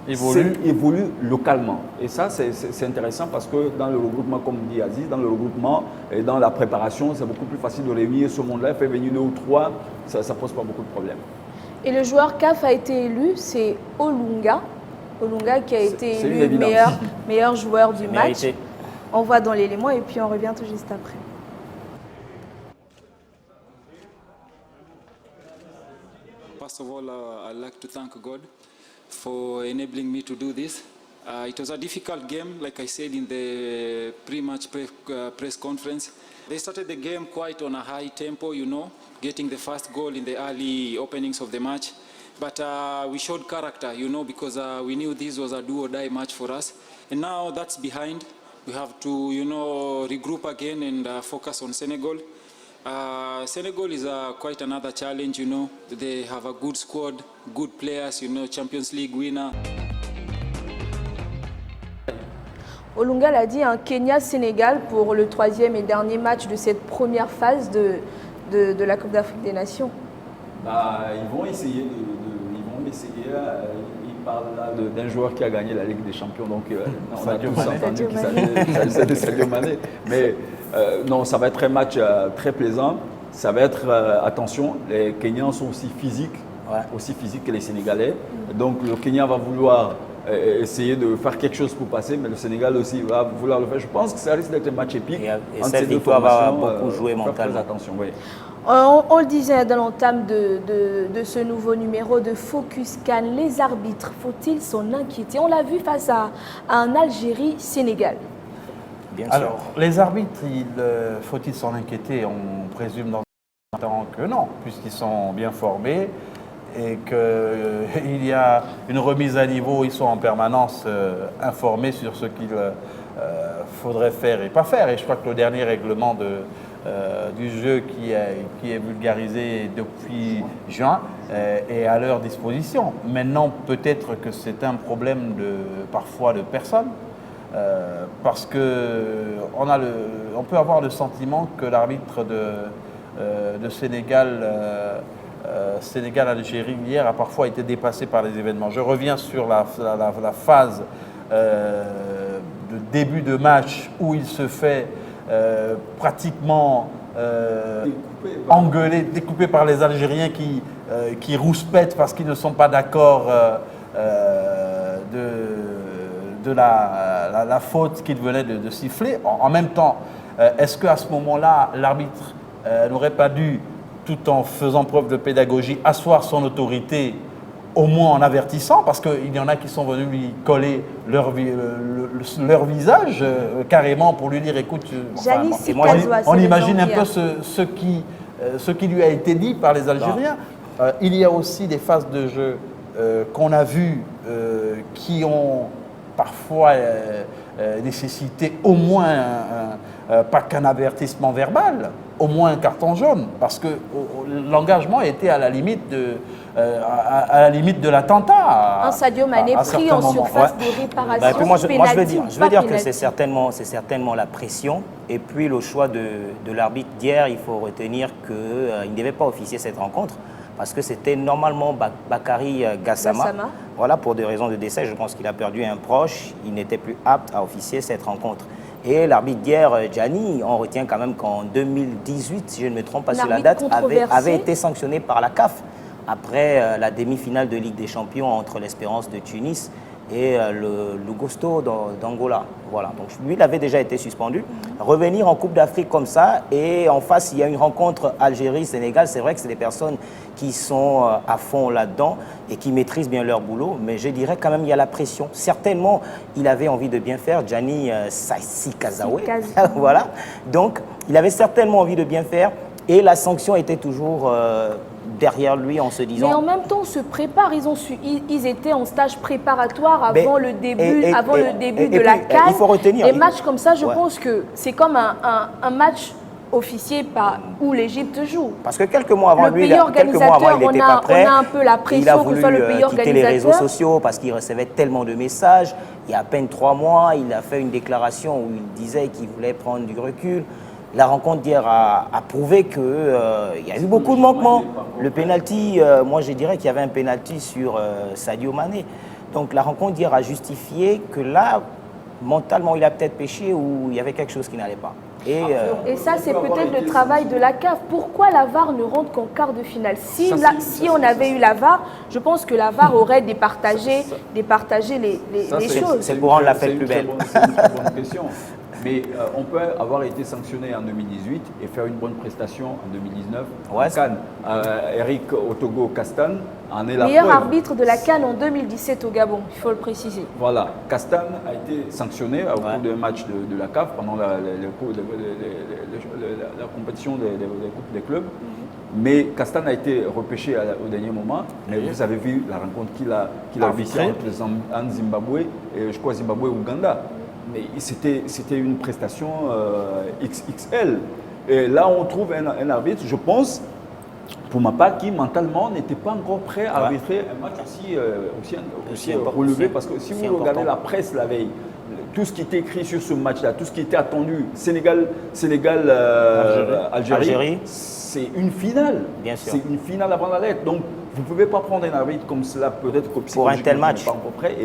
Évolue. localement. Et ça, c'est intéressant parce que dans le regroupement, comme dit Aziz, dans le regroupement et dans la préparation, c'est beaucoup plus facile de réunir ce monde-là, faire venir 2 ou 3, ça ne pose pas beaucoup de problèmes. Et le joueur CAF a été élu, c'est Olunga. Olunga qui a été c'est une élu évidence. meilleur joueur du match. Mérité. On voit dans l'élément et puis on revient tout juste après. First of all, I'd like to thank God for enabling me to do this. It was a difficult game, like I said in the pre-match press conference. They started the game quite on a high tempo, getting the first goal in the early openings of the match. But we showed character, because we knew this was a do-or-die match for us. And now that's behind. We have to, regroup again and focus on Senegal. Senegal is quite another challenge, They have a good squad, good players, Champions League winner. Olunga l'a dit, un Kenya-Sénégal pour le 3e et dernier match de cette première phase de la Coupe d'Afrique des Nations. Ils vont essayer il parle là d'un joueur qui a gagné la Ligue des Champions, donc on a tous entendu qu'il s'agissait de Sadio Mané. Mais non, ça va être un match très plaisant. Ça va être, attention, les Kenyans sont aussi physiques que les Sénégalais. Donc le Kenya va vouloir essayer de faire quelque chose pour passer, mais le Sénégal aussi va vouloir le faire. Je pense que ça risque d'être un match épique. Et cette victoire va beaucoup jouer mentalement. Attention, oui. On le disait dans l'entame de ce nouveau numéro de Focus CAN, les arbitres, faut-il s'en inquiéter? On l'a vu face à un Algérie-Sénégal. Bien sûr. Alors, les arbitres, faut-il s'en inquiéter? On présume dans un temps que non, puisqu'ils sont bien formés et qu'il y a une remise à niveau, ils sont en permanence informés sur ce qu'il faudrait faire et pas faire. Et je crois que le dernier règlement du jeu qui est vulgarisé depuis juin est à leur disposition. Maintenant, peut-être que c'est un problème parfois de personnes. Parce qu'on peut avoir le sentiment que l'arbitre de Sénégal-Algérie hier a parfois été dépassé par les événements. Je reviens sur la phase de début de match où il se fait pratiquement découpé par les Algériens qui rouspètent parce qu'ils ne sont pas d'accord de la faute qu'il venait de siffler. En même temps, est-ce qu'à ce moment-là, l'arbitre n'aurait pas dû, tout en faisant preuve de pédagogie, asseoir son autorité, au moins en avertissant, parce qu'il y en a qui sont venus lui coller leur visage carrément pour lui dire, écoute, on imagine un peu ce qui lui a été dit par les Algériens. Il y a aussi des phases de jeu qu'on a vues qui ont parfois nécessité au moins, pas qu'un avertissement verbal, au moins un carton jaune, parce que l'engagement était à la limite de l'attentat. Un Sadio Mané pris en surface de réparation. Moi, je veux dire que c'est certainement la pression et puis le choix de l'arbitre d'hier. Il faut retenir qu'il ne devait pas officier cette rencontre. parce que c'était normalement Bakary Gassama. Gassama. Voilà, pour des raisons de décès, je pense qu'il a perdu un proche, il n'était plus apte à officier cette rencontre. Et l'arbitre d'hier, Gianni, on retient quand même qu'en 2018, si je ne me trompe pas sur la date, avait été sanctionné par la CAF après la demi-finale de Ligue des Champions entre l'Espérance de Tunis et le Lugosto d'Angola. Voilà, donc lui, il avait déjà été suspendu. Revenir en Coupe d'Afrique comme ça, et en face, il y a une rencontre Algérie-Sénégal. C'est vrai que c'est des personnes qui sont à fond là-dedans et qui maîtrisent bien leur boulot, mais je dirais quand même il y a la pression. Certainement, il avait envie de bien faire, Gianni Saïssi Kazaoué. Voilà, donc il avait certainement envie de bien faire, et la sanction était toujours derrière lui en se disant... Mais en même temps, on se prépare. Ils étaient en stage préparatoire avant le début, de la CAN. Il faut retenir... Les matchs comme ça, je pense que c'est comme un match officié où l'Égypte joue. Parce que quelques mois avant, il n'était pas prêt. On a un peu la pression, il a voulu que soit le pays quitter les réseaux sociaux parce qu'il recevait tellement de messages. Il y a à peine 3 mois, il a fait une déclaration où il disait qu'il voulait prendre du recul. La rencontre d'hier a prouvé qu'il y a eu beaucoup de manquements. Le penalty, moi je dirais qu'il y avait un penalty sur Sadio Mané. Donc la rencontre d'hier a justifié que là, mentalement, il a peut-être péché ou il y avait quelque chose qui n'allait pas. Et ça, c'est peut-être le travail de la CAF. Pourquoi la VAR ne rentre qu'en quart de finale? Si on avait eu la VAR, je pense que la VAR aurait départagé les choses. C'est pour rendre la fête plus belle. C'est une très bonne question. Mais on peut avoir été sanctionné en 2018 et faire une bonne prestation en 2019. Ouais, CAN, Eric Otogo Castan en est la meilleur preuve. Arbitre de la CAN en 2017 au Gabon, il faut le préciser. Voilà, Castan a été sanctionné au cours d'un match de la CAF pendant la compétition des clubs. Mais Castan a été repêché au dernier moment. Mais vous avez vu la rencontre qu'il a arbitrée entre Zimbabwe et je crois Zimbabwe-Ouganda. Mais c'était une prestation XXL. Et là, on trouve un arbitre, je pense, pour ma part, qui mentalement n'était pas encore prêt à arbitrer un match aussi relevé. Parce que si vous regardez la presse la veille, tout ce qui était écrit sur ce match-là, tout ce qui était attendu, Algérie, c'est une finale. Bien sûr. C'est une finale avant la lettre. Donc, vous ne pouvez pas prendre un arbitre comme cela, peut-être pour un tel match. Pas encore prêt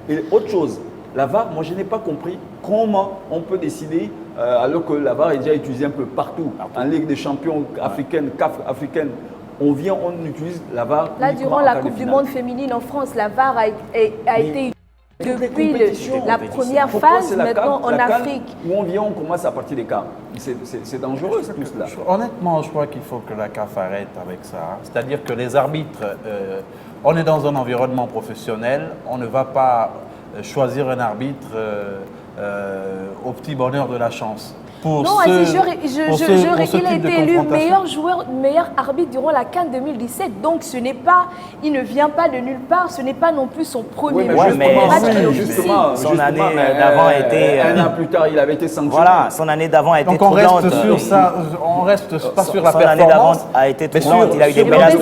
et autre chose. La VAR, moi je n'ai pas compris comment on peut décider, alors que la VAR est déjà utilisée un peu partout. En Ligue des champions africaine, CAF africaine, on utilise la VAR. Là, durant la Coupe du Monde féminine en France, la VAR a été depuis la première phase, maintenant en Afrique. Où on commence à partir des quarts. C'est dangereux tout cela. Honnêtement, je crois qu'il faut que la CAF arrête avec ça. C'est-à-dire que les arbitres, on est dans un environnement professionnel, on ne va pas choisir un arbitre au petit bonheur de la chance. Non, il a été élu meilleur arbitre durant la CAN 2017. Donc il ne vient pas de nulle part, ce n'est pas non plus son premier match. Justement, son année d'avant a été... Un an plus tard, il avait été sanctionné. Voilà, son année d'avant a été troublante. Donc on reste sur ça, on reste pas sur la performance. Son année d'avant a été troublante, il a eu des menaces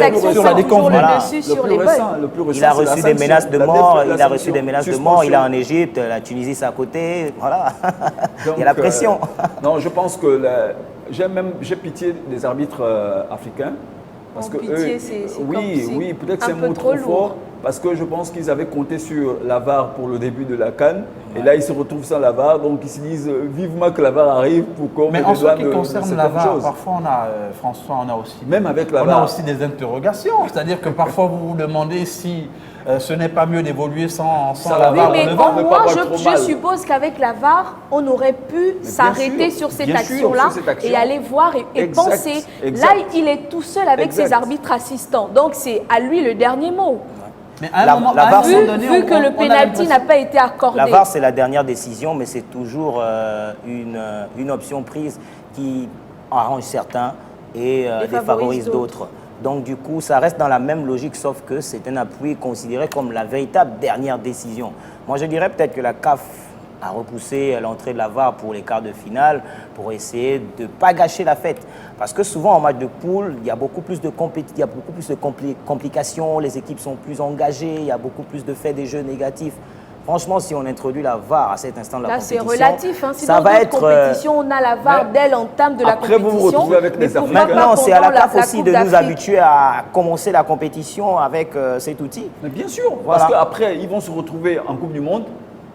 Il a reçu des menaces de mort, il est en Égypte, la Tunisie c'est à côté, voilà. Il y a la pression. Non, je pense que j'ai pitié des arbitres africains. Parce que pitié, oui, peut-être que c'est un mot trop fort. Parce que je pense qu'ils avaient compté sur la VAR pour le début de la CAN. Et là, ils se retrouvent sans la VAR. Donc, ils se disent vivement que la VAR arrive pour qu'on Mais en ce qui concerne la VAR, parfois, François, on a aussi... Même avec la VAR. On a aussi des interrogations. C'est-à-dire que parfois, vous vous demandez si ce n'est pas mieux d'évoluer sans la VAR. Mais moi, je suppose qu'avec la VAR, on aurait pu s'arrêter sur cette action-là et aller voir et penser. Là, il est tout seul avec ses arbitres assistants. Donc, c'est à lui le dernier mot. Mais à un moment donné, vu que le pénalty n'a pas été accordé. La VAR, c'est la dernière décision, mais c'est toujours une option prise qui arrange certains et défavorise d'autres. Donc du coup, ça reste dans la même logique, sauf que c'est un appui considéré comme la véritable dernière décision. Moi, je dirais peut-être que la CAF a repoussé l'entrée de la VAR pour les quarts de finale pour essayer de ne pas gâcher la fête. Parce que souvent en match de poule, il y a beaucoup plus de complications, les équipes sont plus engagées, il y a beaucoup plus de faits des jeux négatifs. Franchement, si on introduit la VAR à cet instant de la Là, c'est compétition, relatif. Hein. Si ça dans va d'autres être... compétitions, on a la VAR dès l'entame de la après, compétition. vous vous retrouvez avec mais des pourquoi Africains. pas Maintenant, c'est à la pendant CAF aussi Coupe de nous d'Afrique? habituer à commencer la compétition avec cet outil. Mais bien sûr, Voilà. parce qu'après, ils vont se retrouver en Coupe du Monde,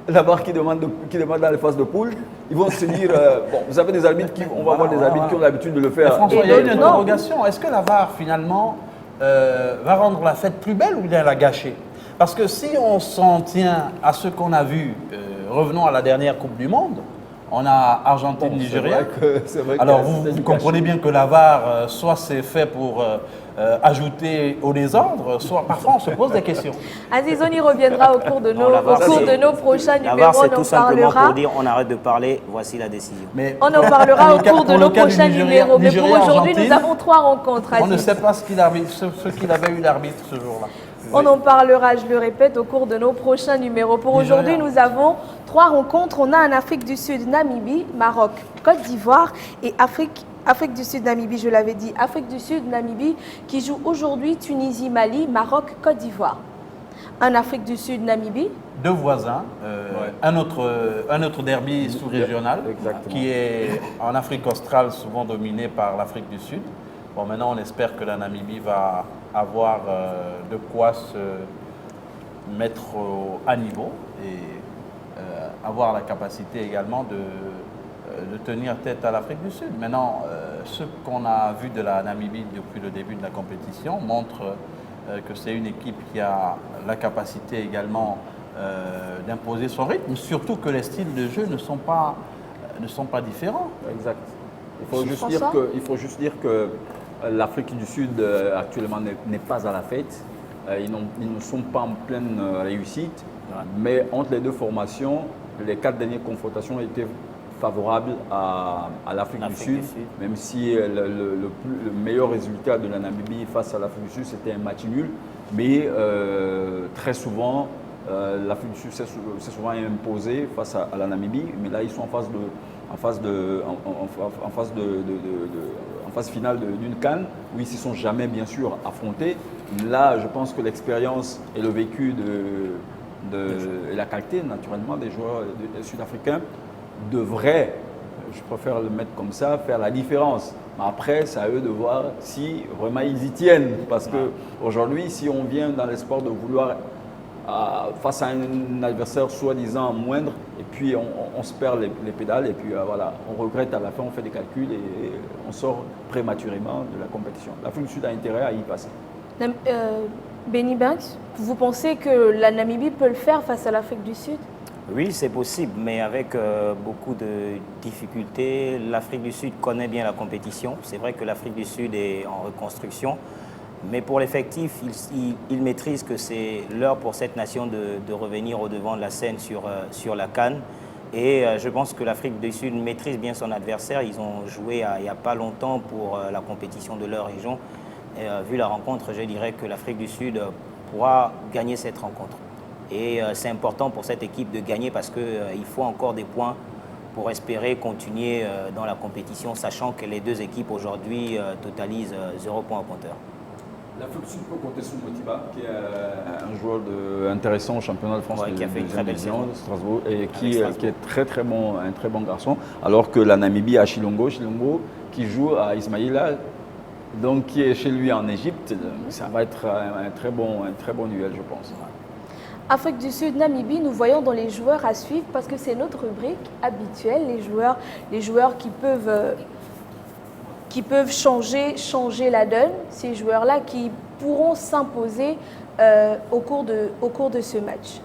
la barre qui demande dans les phases de poule, ils vont se dire, bon, vous avez des arbitres on va avoir des arbitres qui ont l'habitude de le Mais faire. François, il y a une non. interrogation. Est-ce que la VAR, finalement, va rendre la fête plus belle ou bien la gâcher? Parce que si on s'en tient à ce qu'on a vu, revenons à la dernière Coupe du Monde, on a Argentine-Nigeria. Alors vous comprenez bien que la VAR, soit c'est fait pour ajouter au désordre, soit parfois on se pose des questions. Aziz, on y reviendra au cours de Non, la VAR, nos prochains La numéros. VAR, c'est On en tout simplement parlera. pour dire on arrête de parler, voici la décision. Mais On en parlera au cours de pour nos le cas du prochains Nigeria- numéros. Mais pour aujourd'hui, Nigeria-Argentine, nous avons 3 rencontres. on ne Aziz. sait pas ce qu'il avait eu l'arbitre ce jour-là. On en parlera, je le répète, au cours de nos prochains numéros. Pour Nigeria. aujourd'hui, nous avons 3 rencontres. On a en Afrique du Sud, Namibie, Maroc, Côte d'Ivoire et Afrique du Sud, Namibie, je l'avais dit. Afrique du Sud, Namibie, qui joue aujourd'hui Tunisie, Mali, Maroc, Côte d'Ivoire. En Afrique du Sud, Namibie. Deux voisins, un autre derby sous-régional Exactement. qui est en Afrique australe, souvent dominé par l'Afrique du Sud. Bon, maintenant, on espère que la Namibie va avoir de quoi se mettre à niveau et avoir la capacité également de tenir tête à l'Afrique du Sud. Maintenant, ce qu'on a vu de la Namibie depuis le début de la compétition montre que c'est une équipe qui a la capacité également d'imposer son rythme, surtout que les styles de jeu ne sont pas différents. Exact. Il faut juste dire que l'Afrique du Sud actuellement n'est pas à la fête. Ils ne sont pas en pleine réussite. Mais entre les deux formations, les 4 dernières confrontations étaient favorables à l'Afrique du Sud, même si le meilleur résultat de la Namibie face à l'Afrique du Sud, c'était un match nul. Mais très souvent, l'Afrique du Sud s'est souvent imposée face à la Namibie. Mais là, ils sont en phase finale d'une CAN, où ils ne se sont jamais bien sûr affrontés. Là, je pense que l'expérience et le vécu et la qualité naturellement des joueurs sud-africains devraient, je préfère le mettre comme ça, faire la différence. Mais après, c'est à eux de voir si vraiment ils y tiennent. Parce qu'aujourd'hui, si on vient dans l'espoir de vouloir face à un adversaire soi-disant moindre, et puis on se perd les pédales, et puis voilà, on regrette à la fin, on fait des calculs et on sort prématurément de la compétition. L'Afrique du Sud a intérêt à y passer. Benny Banks, vous pensez que la Namibie peut le faire face à l'Afrique du Sud? Oui, c'est possible, mais avec beaucoup de difficultés. L'Afrique du Sud connaît bien la compétition. C'est vrai que l'Afrique du Sud est en reconstruction. Mais pour l'effectif, il maîtrise que c'est l'heure pour cette nation de revenir au devant de la scène sur la CAN. Et je pense que l'Afrique du Sud maîtrise bien son adversaire. Ils ont joué il n'y a pas longtemps pour la compétition de leur région. Et, vu la rencontre, je dirais que l'Afrique du Sud pourra gagner cette rencontre. Et c'est important pour cette équipe de gagner parce qu'il faut encore des points pour espérer continuer dans la compétition, sachant que les deux équipes aujourd'hui totalisent 0 points au compteur. L'Afrique du Sud peut compter sur Motiba, qui est un joueur intéressant au championnat de France, qui a fait une très belle saison de Strasbourg, et qui est très bon, un très bon garçon. Alors que la Namibie a Chilongo qui joue à Ismaïla, donc qui est chez lui en Égypte. Ça va être un très bon duel, je pense. Afrique du Sud, Namibie, nous voyons dans les joueurs à suivre parce que c'est notre rubrique habituelle, les joueurs qui peuvent changer la donne, ces joueurs-là qui pourront s'imposer au cours de ce match.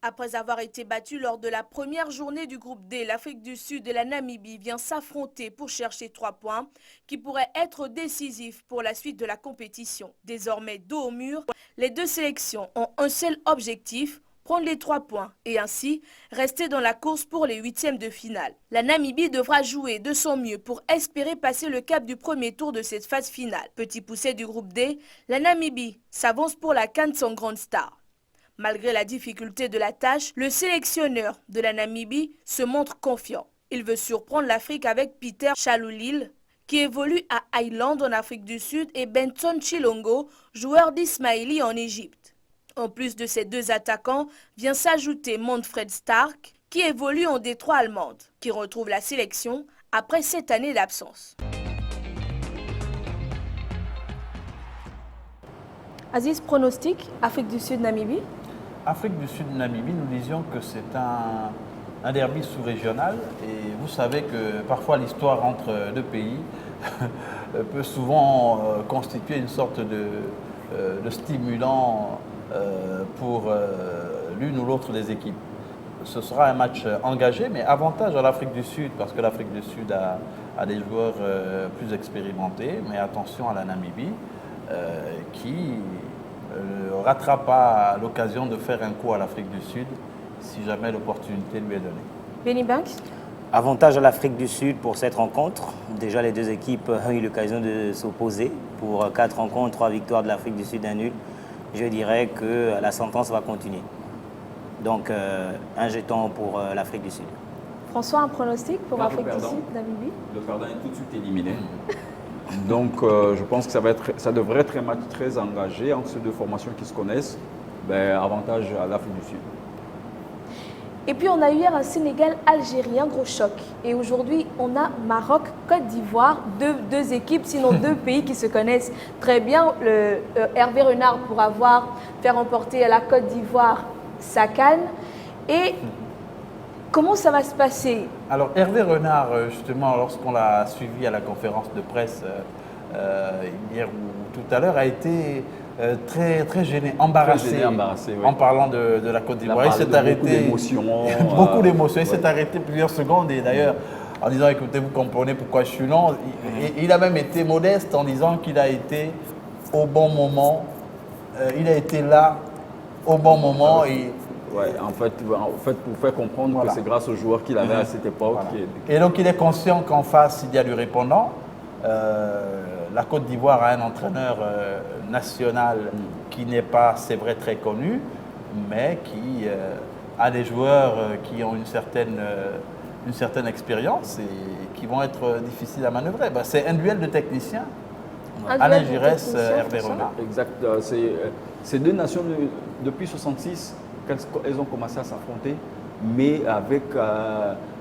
Après avoir été battu lors de la première journée du groupe D, l'Afrique du Sud et la Namibie vient s'affronter pour chercher 3 points qui pourraient être décisifs pour la suite de la compétition. Désormais dos au mur, les deux sélections ont un seul objectif, prendre les 3 points et ainsi rester dans la course pour les 8e de finale. La Namibie devra jouer de son mieux pour espérer passer le cap du premier tour de cette phase finale. Petit poussé du groupe D, la Namibie s'avance pour la CAN sans grande star. Malgré la difficulté de la tâche, le sélectionneur de la Namibie se montre confiant. Il veut surprendre l'Afrique avec Peter Chaloulil, qui évolue à Highland en Afrique du Sud, et Benson Chilongo, joueur d'Ismaili en Égypte. En plus de ces deux attaquants, vient s'ajouter Manfred Stark, qui évolue en Détroit allemande, qui retrouve la sélection après 7 années d'absence. Aziz, pronostic, Afrique du Sud-Namibie? Afrique du Sud-Namibie, nous disions que c'est un derby sous-régional et vous savez que parfois l'histoire entre deux pays peut souvent constituer une sorte de stimulant pour l'une ou l'autre des équipes. Ce sera un match engagé, mais avantage à l'Afrique du Sud, parce que l'Afrique du Sud a des joueurs plus expérimentés, mais attention à la Namibie, qui rattrapera l'occasion de faire un coup à l'Afrique du Sud, si jamais l'opportunité lui est donnée. Benny Banks? Avantage à l'Afrique du Sud pour cette rencontre. Déjà, les deux équipes ont eu l'occasion de s'opposer pour 4 rencontres, 3 victoires de l'Afrique du Sud, un nul. Je dirais que la sentence va continuer. Donc, un jeton pour l'Afrique du Sud. François, un pronostic pour Là, Afrique du Sud, Namibie? Le perdant est tout de suite éliminé. Donc, je pense que ça devrait être un match très engagé entre ces deux formations qui se connaissent. Ben, avantage à l'Afrique du Sud. Et puis on a eu hier un Sénégal-Algérie, un gros choc. Et aujourd'hui, on a Maroc-Côte d'Ivoire, deux équipes, sinon deux pays qui se connaissent très bien. Hervé Renard pour fait remporter à la Côte d'Ivoire sa CAN. Et comment ça va se passer? Alors Hervé Renard, justement, lorsqu'on l'a suivi à la conférence de presse hier ou tout à l'heure, a été très gêné, embarrassé, oui. En parlant de la Côte d'Ivoire. Il s'est arrêté. Beaucoup d'émotions. Beaucoup d'émotions. Il s'est arrêté plusieurs secondes et d'ailleurs en disant écoutez, vous comprenez pourquoi je suis long. Il a même été modeste en disant qu'il a été au bon moment. Il a été là au bon moment. Et ouais, en fait, pour faire comprendre voilà, que c'est grâce aux joueurs qu'il avait à cette époque. Voilà. Et donc il est conscient qu'en face, il y a du répondant. La Côte d'Ivoire a un entraîneur national qui n'est pas, c'est vrai, très connu, mais qui a des joueurs qui ont une certaine expérience et qui vont être difficiles à manœuvrer. Ben, c'est un duel de techniciens. Alain Giresse, Hervé Renard. Exact. Ces deux nations, depuis 1966, elles ont commencé à s'affronter, mais avec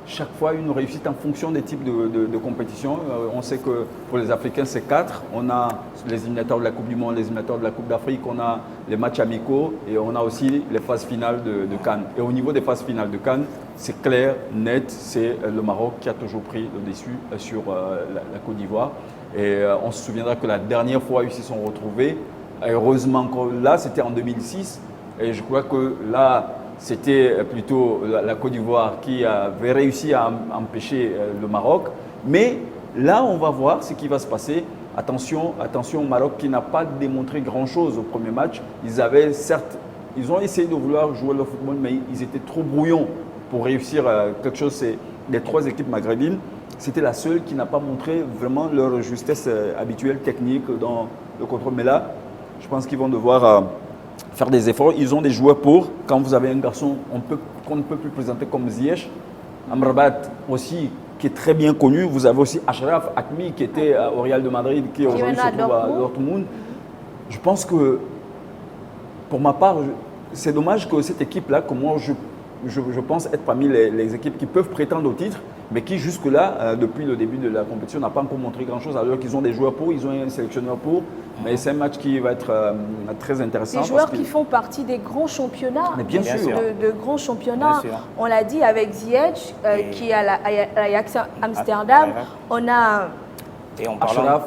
chaque fois une réussite en fonction des types de compétitions. On sait que pour les Africains, c'est 4. On a les éliminatoires de la Coupe du Monde, les éliminatoires de la Coupe d'Afrique, on a les matchs amicaux et on a aussi les phases finales de CAN. Et au niveau des phases finales de CAN, c'est clair, net, c'est le Maroc qui a toujours pris le dessus sur la Côte d'Ivoire. Et on se souviendra que la dernière fois où ils se sont retrouvés, heureusement que là, c'était en 2006. Et je crois que là, c'était plutôt la Côte d'Ivoire qui avait réussi à empêcher le Maroc. Mais là, on va voir ce qui va se passer. Attention au Maroc qui n'a pas démontré grand-chose au premier match. Ils ont essayé de vouloir jouer le football, mais ils étaient trop brouillons pour réussir quelque chose. C'est les 3 équipes maghrébines. C'était la seule qui n'a pas montré vraiment leur justesse habituelle, technique dans le contrôle. Mais là, je pense qu'ils vont devoir faire des efforts. Ils ont des joueurs pour. Quand vous avez un garçon qu'on ne peut plus présenter comme Ziyech, Amrabat aussi, qui est très bien connu. Vous avez aussi Achraf Hakimi, qui était au Real de Madrid, qui aujourd'hui se trouve à Dortmund. Je pense que, pour ma part, c'est dommage que cette équipe-là, que moi je pense être parmi les équipes qui peuvent prétendre au titre, mais qui jusque-là, depuis le début de la compétition, n'a pas encore montré grand-chose, alors qu'ils ont des joueurs pour, ils ont un sélectionneur pour. Mais c'est un match qui va être très intéressant. Des joueurs qui font partie des grands championnats, mais bien sûr. De grands championnats. On l'a dit avec Ziyech, qui est à l'Ajax Amsterdam. On a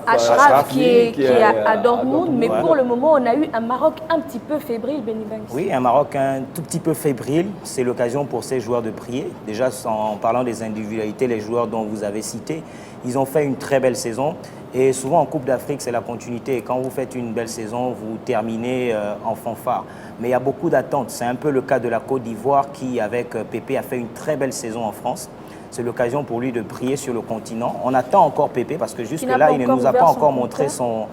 Achraf qui est à Dortmund, mais pour le moment, on a eu un Maroc un petit peu fébrile, Benny Banks. Oui, un Maroc un tout petit peu fébrile. C'est l'occasion pour ces joueurs de briller. Déjà, en parlant des individualités, les joueurs dont vous avez cités, ils ont fait une très belle saison. Et souvent, en Coupe d'Afrique, c'est la continuité. Et quand vous faites une belle saison, vous terminez en fanfare. Mais il y a beaucoup d'attentes. C'est un peu le cas de la Côte d'Ivoire qui, avec Pépé, a fait une très belle saison en France. C'est l'occasion pour lui de briller sur le continent. On attend encore Pépé parce que jusque-là, il ne nous a pas encore montré son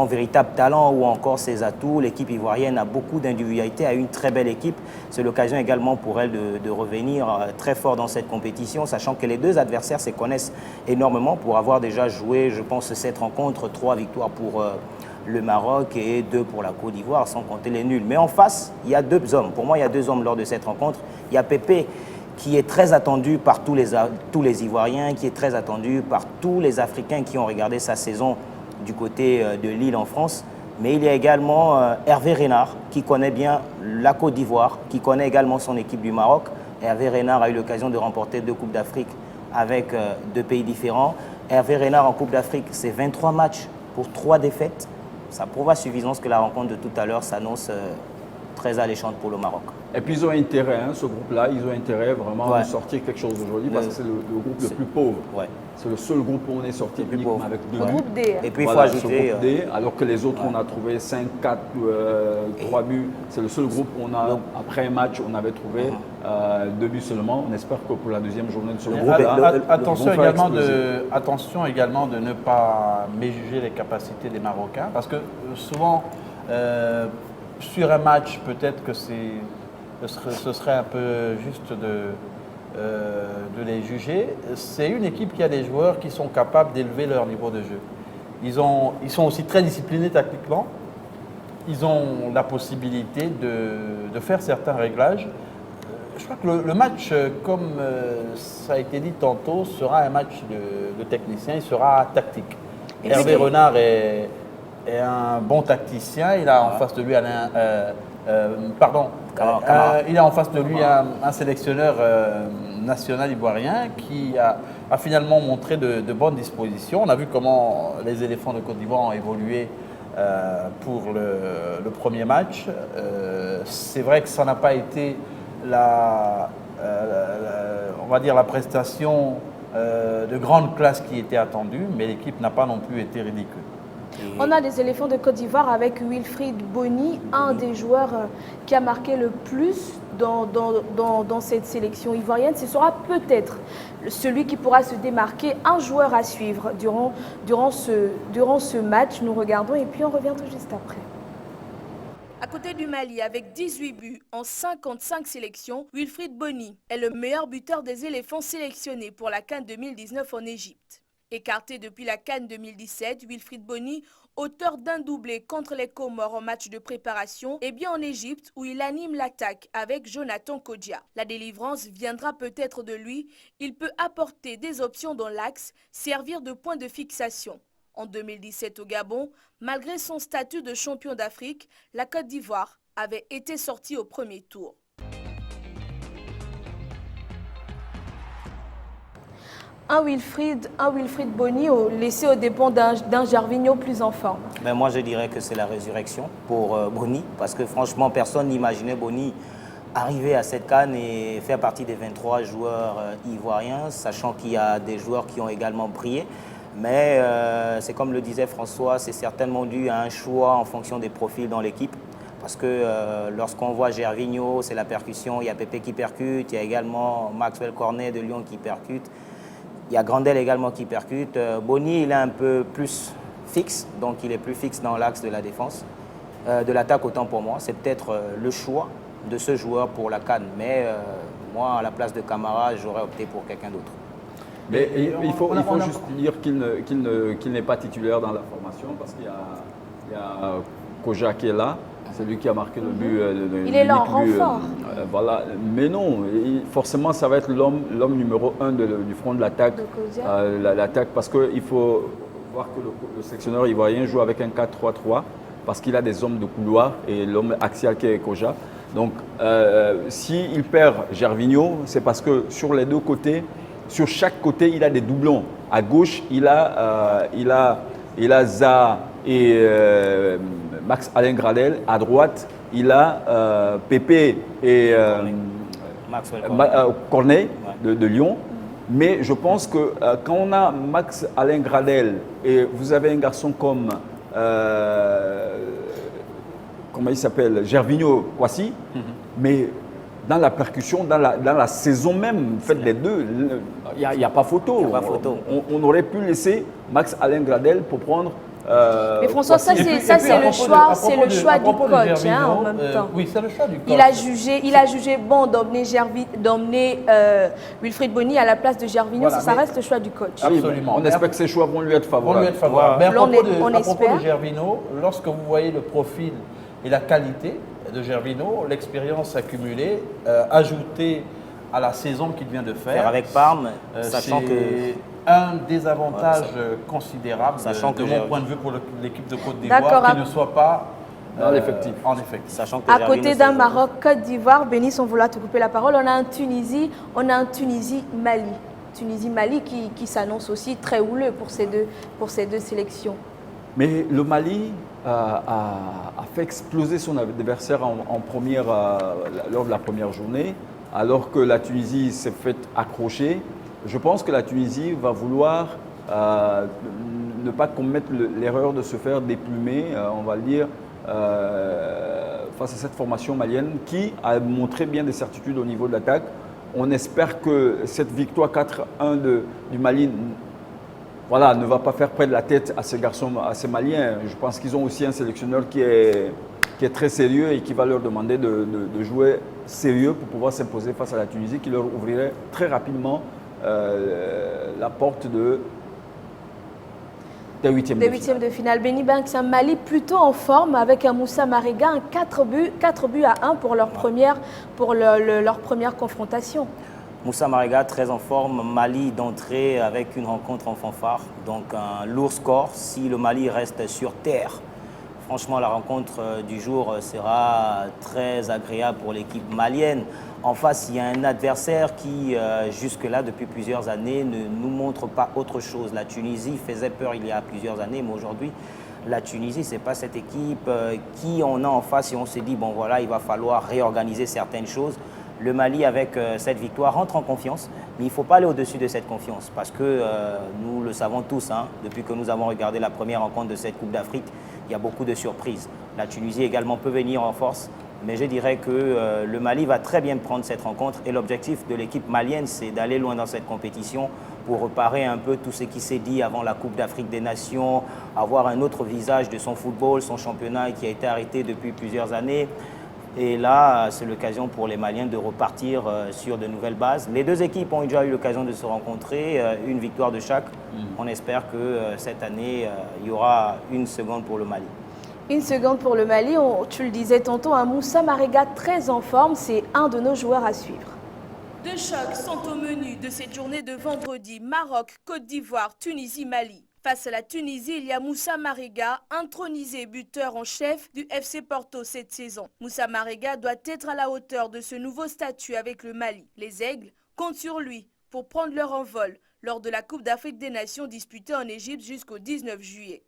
véritable talent ou encore ses atouts. L'équipe ivoirienne a beaucoup d'individualité, a une très belle équipe. C'est l'occasion également pour elle de revenir très fort dans cette compétition, sachant que les deux adversaires se connaissent énormément pour avoir déjà joué, je pense, cette rencontre, 3 victoires le Maroc et 2 pour la Côte d'Ivoire, sans compter les nuls. Mais en face, il y a 2 hommes. Pour moi, il y a 2 hommes lors de cette rencontre. Il y a Pépé, qui est très attendu par tous les Ivoiriens, qui est très attendu par tous les Africains qui ont regardé sa saison du côté de Lille en France. Mais il y a également Hervé Renard, qui connaît bien la Côte d'Ivoire, qui connaît également son équipe du Maroc. Hervé Renard a eu l'occasion de remporter 2 Coupes d'Afrique avec 2 pays différents. Hervé Renard en Coupe d'Afrique, c'est 23 matchs pour 3 défaites. Ça prouve à suffisance que la rencontre de tout à l'heure s'annonce très alléchante pour le Maroc. Et puis ils ont intérêt, hein, ce groupe-là, ils ont intérêt vraiment de sortir quelque chose aujourd'hui parce que c'est le groupe le plus pauvre. Ouais. C'est le seul groupe où on est sorti uniquement avec 2 Le buts. groupe D. Et puis il Voilà, faut ce ajouter... groupe D, alors que les autres, on a trouvé 5, 4, 3 buts. C'est le seul groupe où on a, après un match, on avait trouvé 2 buts seulement. On espère que pour la deuxième journée de ce groupe-là, Attention également de ne pas méjuger les capacités des Marocains, parce que souvent, sur un match, peut-être que ce serait un peu juste de les juger. C'est une équipe qui a des joueurs qui sont capables d'élever leur niveau de jeu. Ils sont aussi très disciplinés tactiquement. Ils ont la possibilité de faire certains réglages. Je crois que le match, comme ça a été dit tantôt, sera un match de technicien, il sera tactique. Hervé Renard est un bon tacticien, il a en face de lui il a en face de lui un sélectionneur national ivoirien qui a finalement montré de bonnes dispositions. On a vu comment les éléphants de Côte d'Ivoire ont évolué pour le premier match. C'est vrai que ça n'a pas été on va dire la prestation de grande classe qui était attendue, mais l'équipe n'a pas non plus été ridicule. On a des éléphants de Côte d'Ivoire avec Wilfried Bony, un des joueurs qui a marqué le plus dans cette sélection ivoirienne. Ce sera peut-être celui qui pourra se démarquer, un joueur à suivre durant ce match. Nous regardons et puis on revient tout juste après. À côté du Mali, avec 18 buts en 55 sélections, Wilfried Bony est le meilleur buteur des éléphants sélectionnés pour la CAN 2019 en Égypte. Écarté depuis la CAN 2017, Wilfried Bony, auteur d'un doublé contre les Comores en match de préparation, est bien en Égypte où il anime l'attaque avec Jonathan Kodja. La délivrance viendra peut-être de lui. Il peut apporter des options dans l'axe, servir de point de fixation. En 2017 au Gabon, malgré son statut de champion d'Afrique, la Côte d'Ivoire avait été sortie au premier tour. Un Wilfried Bony laissé aux dépens d'un Gervinho plus en forme. Mais moi, je dirais que c'est la résurrection pour Bony, parce que franchement, personne n'imaginait Bony arriver à cette CAN et faire partie des 23 joueurs ivoiriens, sachant qu'il y a des joueurs qui ont également brillé. Mais c'est comme le disait François, c'est certainement dû à un choix en fonction des profils dans l'équipe. Parce que lorsqu'on voit Gervinho, c'est la percussion, il y a Pépé qui percute, il y a également Maxwell Cornet de Lyon qui percute. Il y a Grandel également qui percute. Bony, il est un peu plus fixe, donc il est plus fixe dans l'axe de la défense. De l'attaque, autant pour moi. C'est peut-être le choix de ce joueur pour la CAN. Mais moi, à la place de Camara, j'aurais opté pour quelqu'un d'autre. Mais il faut juste dire qu'il n'est pas titulaire dans la formation parce qu'il y a Kodja qui est là. C'est lui qui a marqué le but. Il est là en renfort. Voilà. Mais non, forcément, ça va être l'homme numéro 1 du front de l'attaque. L'attaque, parce qu'il faut voir que le sélectionneur ivoirien joue avec un 4-3-3 parce qu'il a des hommes de couloir et l'homme axial qui est Kodja. Donc, s'il perd Gervinho, c'est parce que sur les deux côtés, sur chaque côté, il a des doublons. À gauche, il a Zaha et Max Alain Gradel. À droite, il a Pépé et Cornet de Lyon. Mais je pense que quand on a Max Alain Gradel et vous avez un garçon comme comment il s'appelle, Gervinho Kouassi, mais dans la percussion, dans la saison même, faites les deux, il n'y a pas photo. Il y a pas photo. On aurait pu laisser Max Alain Gradel pour prendre. Mais François, ça Et puis, c'est à le propos choix, à c'est propos le choix à du propos de coach, Gervinho, en même temps. Oui, c'est le choix du coach. Il a jugé bon d'emmener Wilfried Bony à la place de Gervinho, Voilà, ça mais- reste le choix du coach. Absolument. On espère que ces choix vont lui être Vont favorables. lui être favorables. Mais à Là, propos on à propos espère. de Gervinho, lorsque vous voyez le profil et la qualité de Gervinho, l'expérience accumulée, ajoutée à la saison qu'il vient de faire, Avec Parme, sachant c'est que un désavantage considérable Sachant que de j'ai- mon point de vue pour l'équipe de Côte D'accord, d'Ivoire à- qui ne soit pas Dans l'effectif. En effectif. sachant que À Gervinho, côté c'est d'un le- Maroc-Côte d'Ivoire, Béni, sans vouloir te couper la parole, on a un Tunisie-Mali. Tunisie-Mali qui s'annonce aussi très houleux pour ces deux sélections. Mais le Mali a fait exploser son adversaire en première, lors de la première journée, alors que la Tunisie s'est fait accrocher. Je pense que la Tunisie va vouloir ne pas commettre l'erreur de se faire déplumer, on va le dire, face à cette formation malienne qui a montré bien des certitudes au niveau de l'attaque. On espère que cette victoire 4-1 du Mali voilà, ne va pas faire près de la tête à ces garçons, à ces Maliens. Je pense qu'ils ont aussi un sélectionneur qui est très sérieux et qui va leur demander de jouer sérieux pour pouvoir s'imposer face à la Tunisie, qui leur ouvrirait très rapidement la porte des huitièmes Des de finale. huitièmes de finale. Benny Banks, un Mali plutôt en forme avec un Moussa Marega, un 4 buts à 1 pour leur première confrontation. Moussa Marega très en forme, Mali d'entrée avec une rencontre en fanfare, donc un lourd score si le Mali reste sur terre. Franchement, la rencontre du jour sera très agréable pour l'équipe malienne. En face, il y a un adversaire qui, jusque-là, depuis plusieurs années, ne nous montre pas autre chose. La Tunisie faisait peur il y a plusieurs années, mais aujourd'hui, la Tunisie, ce n'est pas cette équipe qui on a en face et on se dit, bon voilà, il va falloir réorganiser certaines choses. Le Mali, avec cette victoire, rentre en confiance, mais il ne faut pas aller au-dessus de cette confiance parce que nous le savons tous, hein, depuis que nous avons regardé la première rencontre de cette Coupe d'Afrique, il y a beaucoup de surprises. La Tunisie également peut venir en force, mais je dirais que le Mali va très bien prendre cette rencontre et l'objectif de l'équipe malienne, c'est d'aller loin dans cette compétition pour reparer un peu tout ce qui s'est dit avant la Coupe d'Afrique des Nations, avoir un autre visage de son football, son championnat qui a été arrêté depuis plusieurs années. Et là, c'est l'occasion pour les Maliens de repartir sur de nouvelles bases. Les deux équipes ont déjà eu l'occasion de se rencontrer, une victoire de chaque. On espère que cette année, il y aura une seconde pour le Mali. Une seconde pour le Mali, tu le disais tantôt, un Moussa Marega très en forme, c'est un de nos joueurs à suivre. Deux chocs sont au menu de cette journée de vendredi. Maroc, Côte d'Ivoire, Tunisie, Mali. Face à la Tunisie, il y a Moussa Marega, intronisé buteur en chef du FC Porto cette saison. Moussa Marega doit être à la hauteur de ce nouveau statut avec le Mali. Les Aigles comptent sur lui pour prendre leur envol lors de la Coupe d'Afrique des Nations disputée en Égypte jusqu'au 19 juillet.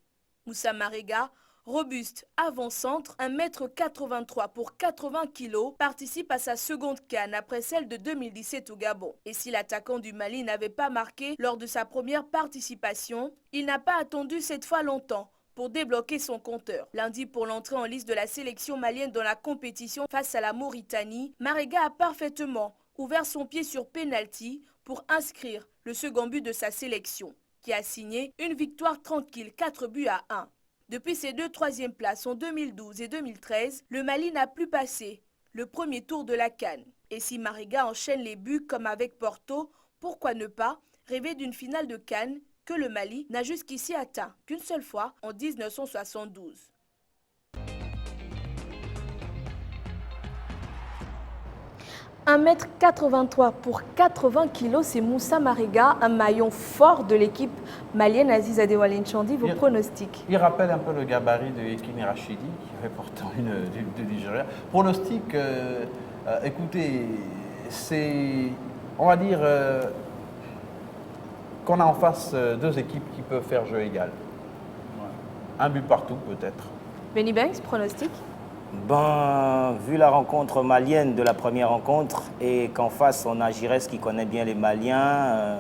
Moussa Marega, robuste, avant-centre, 1,83 m pour 80 kg, participe à sa seconde CAN après celle de 2017 au Gabon. Et si l'attaquant du Mali n'avait pas marqué lors de sa première participation, il n'a pas attendu cette fois longtemps pour débloquer son compteur. Lundi, pour l'entrée en liste de la sélection malienne dans la compétition face à la Mauritanie, Marega a parfaitement ouvert son pied sur penalty pour inscrire le second but de sa sélection, qui a signé une victoire tranquille, 4 buts à 1. Depuis ses deux troisièmes places en 2012 et 2013, le Mali n'a plus passé le premier tour de la CAN. Et si Marega enchaîne les buts comme avec Porto, pourquoi ne pas rêver d'une finale de CAN que le Mali n'a jusqu'ici atteint qu'une seule fois en 1972. 1,83 m pour 80 kg, c'est Moussa Marega, un maillon fort de l'équipe malienne. Aziz Adewale Chandi, vos pronostics? Il rappelle un peu le gabarit de Yekini Rachidi, qui fait pourtant du Nigeria. Pronostic, écoutez, c'est, on va dire, qu'on a en face deux équipes qui peuvent faire jeu égal. Un but partout, peut-être. Benny Banks, pronostic? Ben, vu la rencontre malienne de la première rencontre et qu'en face on a Gires qui connaît bien les Maliens,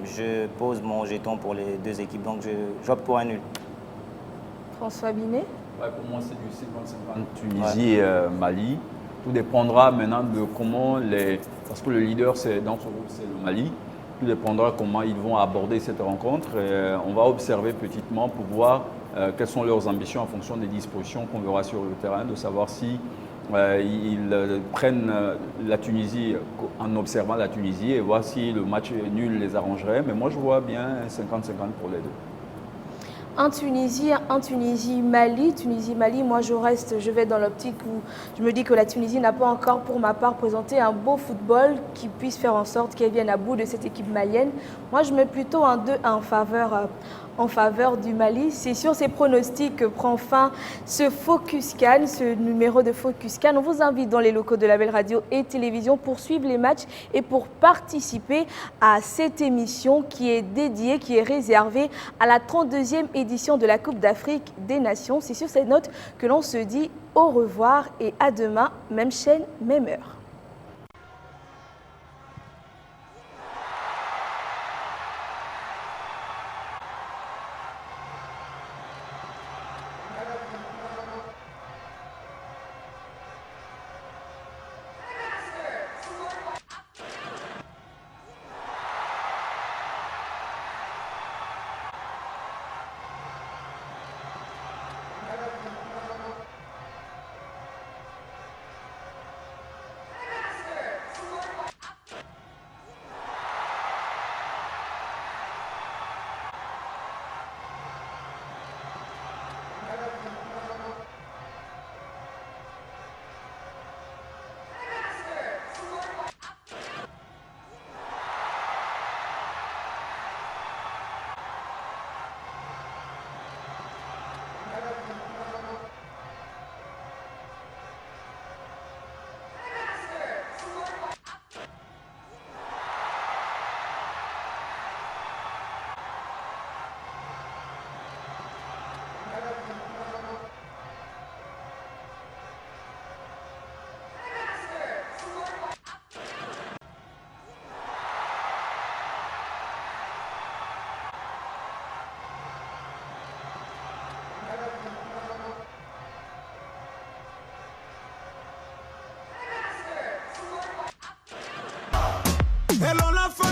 je pose mon jeton pour les deux équipes, donc j'opte pour un nul. François Binet? Ouais, pour moi, c'est du 50-50 Tunisie et Mali. Tout dépendra maintenant de comment parce que le leader dans ce groupe, c'est le Mali. Tout dépendra comment ils vont aborder cette rencontre. Et on va observer petitement pour voir quelles sont leurs ambitions en fonction des dispositions qu'on verra sur le terrain, de savoir si ils prennent la Tunisie en observant la Tunisie et voir si le match nul les arrangerait. Mais moi, je vois bien 50-50 pour les deux. En Tunisie, Mali. Tunisie-Mali, moi je vais dans l'optique où je me dis que la Tunisie n'a pas encore pour ma part présenté un beau football qui puisse faire en sorte qu'elle vienne à bout de cette équipe malienne. Moi je mets plutôt un 2 en faveur du Mali. C'est sur ces pronostics que prend fin ce Focus CAN, ce numéro de Focus CAN. On vous invite dans les locaux de la Belle Radio et Télévision pour suivre les matchs et pour participer à cette émission qui est dédiée, qui est réservée à la 32e édition de la Coupe d'Afrique des Nations. C'est sur cette note que l'on se dit au revoir et à demain, même chaîne, même heure. Elle en a fait